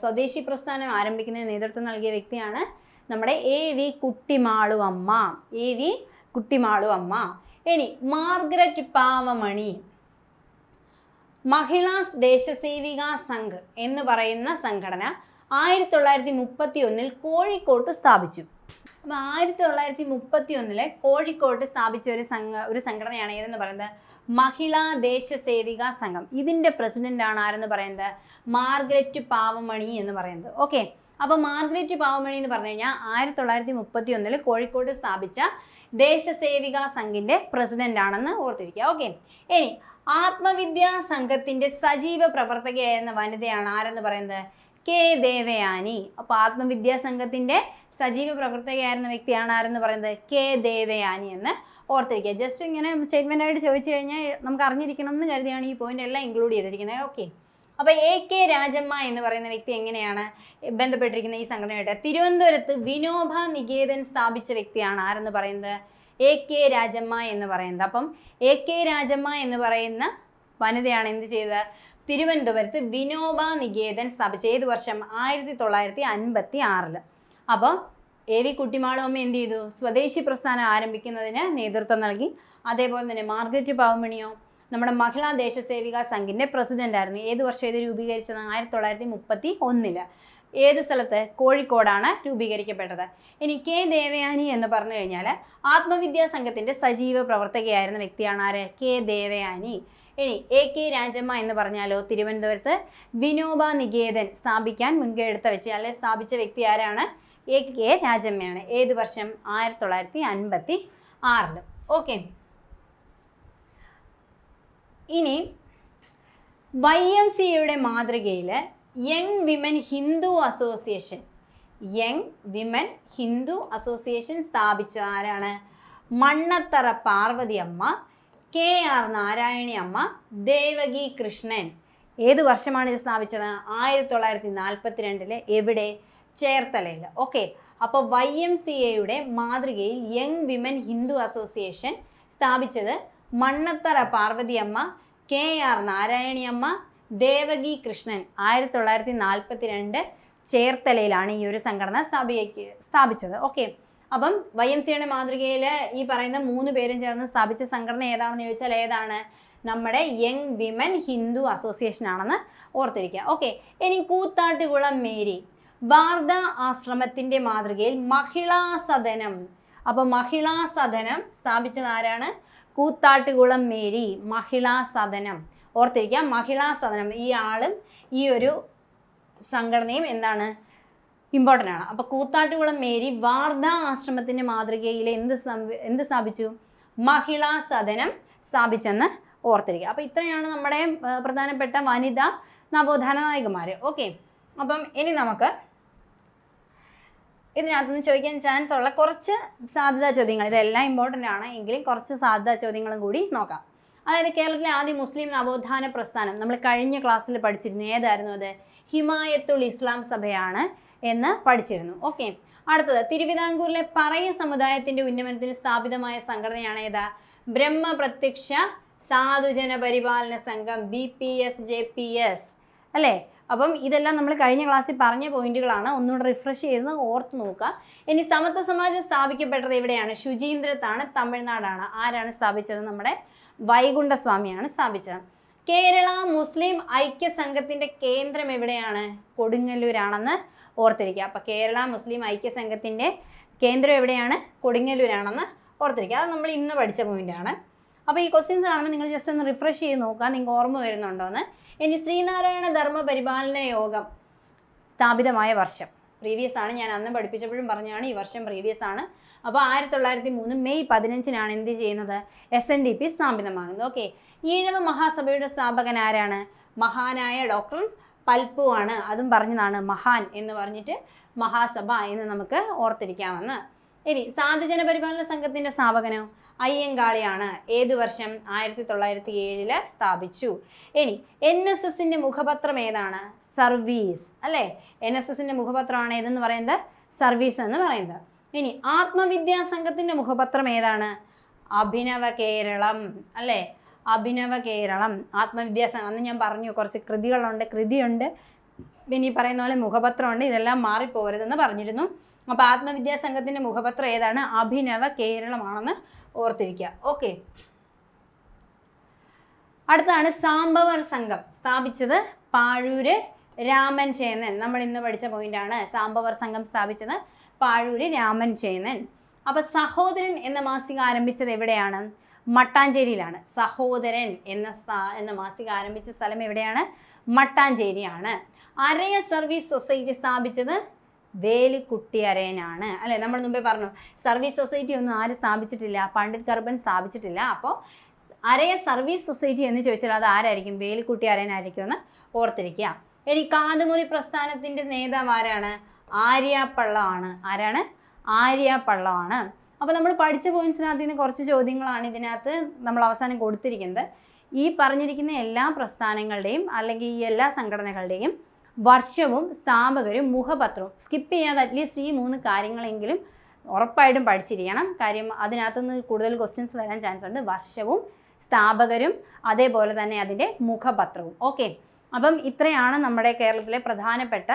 സ്വദേശി പ്രസ്ഥാനം ആരംഭിക്കുന്നതിന് നേതൃത്വം നൽകിയ വ്യക്തിയാണ് നമ്മുടെ AV കുട്ടിമാളു അമ്മ. AV കുട്ടിമാളു അമ്മ. ഇനി മാർഗരറ്റ് പാവമണി. മഹിളാസ് ദേശസേവികാ സംഘ് എന്ന് പറയുന്ന സംഘടന 1931 കോഴിക്കോട്ട് സ്ഥാപിച്ചു. അപ്പോൾ 1931 കോഴിക്കോട്ട് സ്ഥാപിച്ച ഒരു സംഘടനയാണ് ഏതെന്ന് പറയുന്നത്? മഹിളാ ദേശസേവികാ സംഘം. ഇതിൻ്റെ പ്രസിഡന്റാണ് ആരെന്ന് പറയുന്നത്? മാർഗരറ്റ് പാവമണി എന്ന് പറയുന്നത്. ഓക്കെ, അപ്പോൾ മാർഗരറ്റ് പാവമണി എന്ന് പറഞ്ഞു കഴിഞ്ഞാൽ 1931 കോഴിക്കോട്ട് സ്ഥാപിച്ച ദേശസേവികാ സംഘിൻ്റെ പ്രസിഡന്റ് ആണെന്ന് ഓർത്തിരിക്കുക. ഓക്കെ, ഇനി ആത്മവിദ്യാ സംഘത്തിന്റെ സജീവ പ്രവർത്തകയായിരുന്ന വനിതയാണ് ആരെന്ന് പറയുന്നത്? കെ ദേവയാനി. അപ്പോൾ ആത്മവിദ്യാ സംഘത്തിന്റെ സജീവ പ്രവർത്തകയായിരുന്ന വ്യക്തിയാണ് ആരെന്ന് പറയുന്നത്? കെ ദേവയാനി എന്ന് ഓർത്തിരിക്കുക. ജസ്റ്റ് ഇങ്ങനെ സ്റ്റേറ്റ്മെന്റ് ആയിട്ട് ചോദിച്ചു കഴിഞ്ഞാൽ നമുക്ക് അറിഞ്ഞിരിക്കണം എന്ന് കരുതിയാണ് ഈ പോയിന്റ് എല്ലാം ഇൻക്ലൂഡ് ചെയ്തിരിക്കുന്നത്. ഓക്കെ, അപ്പോൾ AK രാജമ്മ എന്ന് പറയുന്ന വ്യക്തി എങ്ങനെയാണ് ബന്ധപ്പെട്ടിരിക്കുന്നത് ഈ സംഘടനയായിട്ട്? തിരുവനന്തപുരത്ത് വിനോബ നികേതൻ സ്ഥാപിച്ച വ്യക്തിയാണ് ആരെന്ന് പറയുന്നത്? AK രാജമ്മ എന്ന് പറയുന്നത്. അപ്പം AK രാജമ്മ എന്ന് പറയുന്ന വനിതയാണ് എന്ത് ചെയ്തത്? തിരുവനന്തപുരത്ത് വിനോബ നികേതൻ സ്ഥാപിച്ച ഏത് വർഷം? 1956. അപ്പോൾ AV കുട്ടിമാളു അമ്മ എന്ത് ചെയ്തു? സ്വദേശി പ്രസ്ഥാനം ആരംഭിക്കുന്നതിന് നേതൃത്വം നൽകി. അതേപോലെ തന്നെ മാർഗരറ്റ് പാവമണിയോ നമ്മുടെ മഹിളാ ദേശസേവികാ സംഘിൻ്റെ പ്രസിഡന്റ് ആയിരുന്നു. ഏത് വർഷം ഇത് രൂപീകരിച്ചത്? 1931. ഏത് സ്ഥലത്ത്? കോഴിക്കോടാണ് രൂപീകരിക്കപ്പെട്ടത്. ഇനി കെ ദേവയാനി എന്ന് പറഞ്ഞു കഴിഞ്ഞാൽ ആത്മവിദ്യാ സംഘത്തിന്റെ സജീവ പ്രവർത്തകയായിരുന്ന വ്യക്തിയാണ് ആര്? കെ ദേവയാനി. ഇനി AK രാജമ്മ എന്ന് പറഞ്ഞാലോ തിരുവനന്തപുരത്ത് വിനോബ നികേതൻ സ്ഥാപിക്കാൻ മുൻകൈ എടുത്ത സ്ഥാപിച്ച വ്യക്തി ആരാണ്? AK രാജമ്മയാണ്. ഏത് വർഷം? 1956. ഓക്കെ, ഇനി YMCAയുടെ മാതൃകയിൽ യങ് വിമൻ ഹിന്ദു അസോസിയേഷൻ സ്ഥാപിച്ച ആരാണ്? മണ്ണത്തറ പാർവതി അമ്മ, KR നാരായണി അമ്മ, ദേവകി കൃഷ്ണൻ. ഏത് വർഷമാണ് ഇത് സ്ഥാപിച്ചത്? 1942. എവിടെ? ചേർത്തലയിൽ. ഓക്കെ, അപ്പോൾ YMCAയുടെ മാതൃകയിൽ യങ് വിമൻ ഹിന്ദു അസോസിയേഷൻ സ്ഥാപിച്ചത് മണ്ണത്തറ പാർവതി അമ്മ, KR നാരായണി അമ്മ, ദേവകി കൃഷ്ണൻ. 1942 ചേർത്തലയിലാണ് ഈ ഒരു സംഘടന സ്ഥാപിച്ചത്. ഓക്കെ, അപ്പം YMCAയുടെ മാതൃകയിൽ ഈ പറയുന്ന 3 പേരും ചേർന്ന് സ്ഥാപിച്ച സംഘടന ഏതാണെന്ന് ചോദിച്ചാൽ ഏതാണ്? നമ്മുടെ യങ് വിമൻ ഹിന്ദു അസോസിയേഷൻ ആണെന്ന് ഓർത്തിരിക്കുക. ഓക്കെ, ഇനി കൂത്താട്ടുകുളം മേരി വാർധ ആശ്രമത്തിന്റെ മാതൃകയിൽ മഹിളാ സദനം. അപ്പോൾ മഹിളാ സദനം സ്ഥാപിച്ചത് ആരാണ്? കൂത്താട്ടുകുളം മേരി. മഹിളാ സദനം ഓർത്തിരിക്കുക. മഹിളാ സദനം, ഈ ആളും ഈ ഒരു സംഘടനയും എന്താണ്? ഇമ്പോർട്ടൻ്റ് ആണ്. അപ്പോൾ കൂത്താട്ടുകുളം മേരി വാർധ ആശ്രമത്തിന്റെ മാതൃകയിൽ എന്ത് സ്ഥാപിച്ചു? മഹിളാ സദനം സ്ഥാപിച്ചെന്ന് ഓർത്തിരിക്കുക. അപ്പോൾ ഇത്രയാണ് നമ്മുടെ പ്രധാനപ്പെട്ട വനിതാ നവോത്ഥാന നായികമാർ. ഓക്കെ, അപ്പം ഇനി നമുക്ക് ഇതിനകത്തുനിന്ന് ചോദിക്കാൻ ചാൻസ് ഉള്ള കുറച്ച് സാധ്യതാ ചോദ്യങ്ങൾ, ഇതെല്ലാം ഇമ്പോർട്ടൻ്റ് ആണ് എങ്കിലും കുറച്ച് സാധ്യതാ ചോദ്യങ്ങളും കൂടി നോക്കാം. അതായത് കേരളത്തിലെ ആദ്യ മുസ്ലിം നവോത്ഥാന പ്രസ്ഥാനം നമ്മൾ കഴിഞ്ഞ ക്ലാസ്സിൽ പഠിച്ചിരുന്നു. ഏതായിരുന്നു അത്? ഹിമായത്തുൽ ഇസ്ലാം സഭയാണ് എന്ന് പഠിച്ചിരുന്നു. ഓക്കെ, അടുത്തത് തിരുവിതാംകൂറിലെ പറയ സമുദായത്തിന്റെ ഉന്നമനത്തിന് സ്ഥാപിതമായ സംഘടനയാണ് ഏതാ? ബ്രഹ്മപ്രത്യക്ഷ സാധുജന പരിപാലന സംഘം, BPSJPS അല്ലേ? അപ്പം ഇതെല്ലാം നമ്മൾ കഴിഞ്ഞ ക്ലാസ്സിൽ പറഞ്ഞ പോയിന്റുകളാണ്. ഒന്നുകൂടെ റിഫ്രഷ് ചെയ്ത് ഓർത്ത് നോക്കുക. ഇനി സമത്വ സമാജം സ്ഥാപിക്കപ്പെട്ടത് എവിടെയാണ്? ശുചീന്ദ്രത്താണ്, തമിഴ്നാടാണ്. ആരാണ് സ്ഥാപിച്ചത്? നമ്മുടെ വൈകുണ്ഠസ്വാമിയാണ് സ്ഥാപിച്ചത്. കേരള മുസ്ലിം ഐക്യ സംഘത്തിന്റെ കേന്ദ്രം എവിടെയാണ്? കൊടുങ്ങല്ലൂരാണെന്ന് ഓർത്തിരിക്കുക. അപ്പോൾ കേരള മുസ്ലിം ഐക്യ സംഘത്തിന്റെ കേന്ദ്രം എവിടെയാണ്? കൊടുങ്ങല്ലൂരാണെന്ന് ഓർത്തിരിക്കുക. അത് നമ്മൾ ഇന്ന് പഠിച്ച പോയിന്റാണ്. അപ്പോൾ ഈ ക്വസ്റ്റ്യൻസ് കാണുമ്പോൾ നിങ്ങൾ ജസ്റ്റ് ഒന്ന് റിഫ്രഷ് ചെയ്ത് നോക്കുക, നിങ്ങൾക്ക് ഓർമ്മ വരുന്നുണ്ടോയെന്ന്. ഇനി ശ്രീനാരായണ ധർമ്മ പരിപാലന യോഗം സ്ഥാപിതമായ വർഷം പ്രീവിയസ് ആണ്. ഞാൻ അന്ന് പഠിപ്പിച്ചപ്പോഴും പറഞ്ഞാണ് ഈ വർഷം പ്രീവിയസ് ആണ്. അപ്പോൾ 1903 മെയ് 15-നാണ് എന്ത് ചെയ്യുന്നത്? SNDP സ്ഥാപിതമാകുന്നത്. ഓക്കെ. ഈഴവ മഹാസഭയുടെ സ്ഥാപകൻ ആരാണ്? മഹാനായ ഡോക്ടർ പൽപ്പു ആണ്. അതും പറഞ്ഞതാണ് മഹാൻ എന്ന് പറഞ്ഞിട്ട് മഹാസഭ എന്ന് നമുക്ക് ഓർത്തിരിക്കാമെന്ന്. ഇനി സാധുജന പരിപാലന സംഘത്തിന്റെ സ്ഥാപകനോ? അയ്യങ്കാളിയാണ്. ഏതു വർഷം? 1907 സ്ഥാപിച്ചു. ഇനി NSSന്റെ മുഖപത്രം ഏതാണ്? സർവീസ് അല്ലേ? NSSന്റെ മുഖപത്രമാണ് ഏതെന്ന് പറയുന്നത്? സർവീസ് എന്ന് പറയുന്നത്. ഇനി ആത്മവിദ്യാ സംഘത്തിന്റെ മുഖപത്രം ഏതാണ്? അഭിനവ കേരളം അല്ലേ? അഭിനവ കേരളം. ആത്മവിദ്യാ സംഘം അന്ന് ഞാൻ പറഞ്ഞു കുറച്ച് കൃതിയുണ്ട്, പിന്നെ ഈ പറയുന്ന പോലെ മുഖപത്രമുണ്ട്. ഇതെല്ലാം മാറിപ്പോരുതെന്ന് പറഞ്ഞിരുന്നു. അപ്പോൾ ആത്മവിദ്യാ സംഘത്തിന്റെ മുഖപത്രം ഏതാണ്? അഭിനവ കേരളമാണെന്ന് ഓർത്തിരിക്കുക. ഓക്കെ. അടുത്താണ് സാംബവർ സംഘം സ്ഥാപിച്ചത് പാഴൂര് രാമൻ ചേന്നൻ. നമ്മൾ ഇന്ന് പഠിച്ച പോയിന്റാണ്. സാംബവർ സംഘം സ്ഥാപിച്ചത് പാഴൂര് രാമൻ ചേന്നൻ. അപ്പോൾ സഹോദരൻ എന്ന മാസിക ആരംഭിച്ചത് എവിടെയാണ്? മട്ടാഞ്ചേരിയിലാണ്. സഹോദരൻ എന്ന മാസിക ആരംഭിച്ച സ്ഥലം എവിടെയാണ്? മട്ടാഞ്ചേരിയാണ്. അരയ സർവീസ് സൊസൈറ്റി സ്ഥാപിച്ചത് വേലുക്കുട്ടി അരയനാണ് അല്ലേ? നമ്മൾ മുമ്പേ പറഞ്ഞു സർവീസ് സൊസൈറ്റി ഒന്നും ആരും സ്ഥാപിച്ചിട്ടില്ല, പണ്ഡിറ്റ് കർബൻ സ്ഥാപിച്ചിട്ടില്ല. അപ്പോൾ അരയ സർവീസ് സൊസൈറ്റി എന്ന് ചോദിച്ചാൽ അത് ആരായിരിക്കും? വേലുക്കുട്ടി അരയനായിരിക്കും എന്ന് ഓർത്തിരിക്കുക. ഇനി കാതുമുറി പ്രസ്ഥാനത്തിന്റെ നേതാവ് ആരാണ്? ആര്യാപ്പള്ളമാണ്. ആരാണ്? ആര്യാപ്പള്ളമാണ്. അപ്പോൾ നമ്മൾ പഠിച്ച പോയിന്റ്സിനകത്ത് നിന്ന് കുറച്ച് ചോദ്യങ്ങളാണ് ഇതിനകത്ത് നമ്മൾ അവസാനം കൊടുത്തിരിക്കുന്നത്. ഈ പറഞ്ഞിരിക്കുന്ന എല്ലാ പ്രസ്ഥാനങ്ങളുടെയും അല്ലെങ്കിൽ ഈ എല്ലാ സംഘടനകളുടെയും വർഷവും സ്ഥാപകരും മുഖപത്രവും സ്കിപ്പ് ചെയ്യാതെ അറ്റ്ലീസ്റ്റ് ഈ 3 കാര്യങ്ങളെങ്കിലും ഉറപ്പായിട്ടും പഠിച്ചിരിക്കണം. കാര്യം അതിനകത്തുനിന്ന് കൂടുതൽ ക്വസ്റ്റ്യൻസ് വരാൻ ചാൻസ് ഉണ്ട്. വർഷവും സ്ഥാപകരും അതേപോലെ തന്നെ അതിൻ്റെ മുഖപത്രവും. ഓക്കെ. അപ്പം ഇത്രയാണ് നമ്മുടെ കേരളത്തിലെ പ്രധാനപ്പെട്ട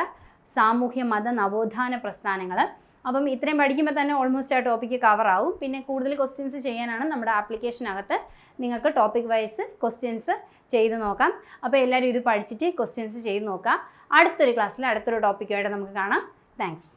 സാമൂഹ്യ മത നവോത്ഥാന പ്രസ്ഥാനങ്ങൾ. അപ്പം ഇത്രയും പഠിക്കുമ്പോൾ തന്നെ ഓൾമോസ്റ്റ് ആ ടോപ്പിക്ക് കവറാവും. പിന്നെ കൂടുതൽ ക്വസ്റ്റ്യൻസ് ചെയ്യാനാണ് നമ്മുടെ ആപ്ലിക്കേഷനകത്ത് നിങ്ങൾക്ക് ടോപ്പിക് വൈസ് ക്വസ്റ്റ്യൻസ് ചെയ്ത് നോക്കാം. അപ്പോൾ എല്ലാവരും ഇത് പഠിച്ചിട്ട് ക്വസ്റ്റ്യൻസ് ചെയ്ത് നോക്കാം. അടുത്തൊരു ക്ലാസ്സിൽ അടുത്തൊരു ടോപ്പിക്കുമായിട്ട് നമുക്ക് കാണാം. താങ്ക്സ്.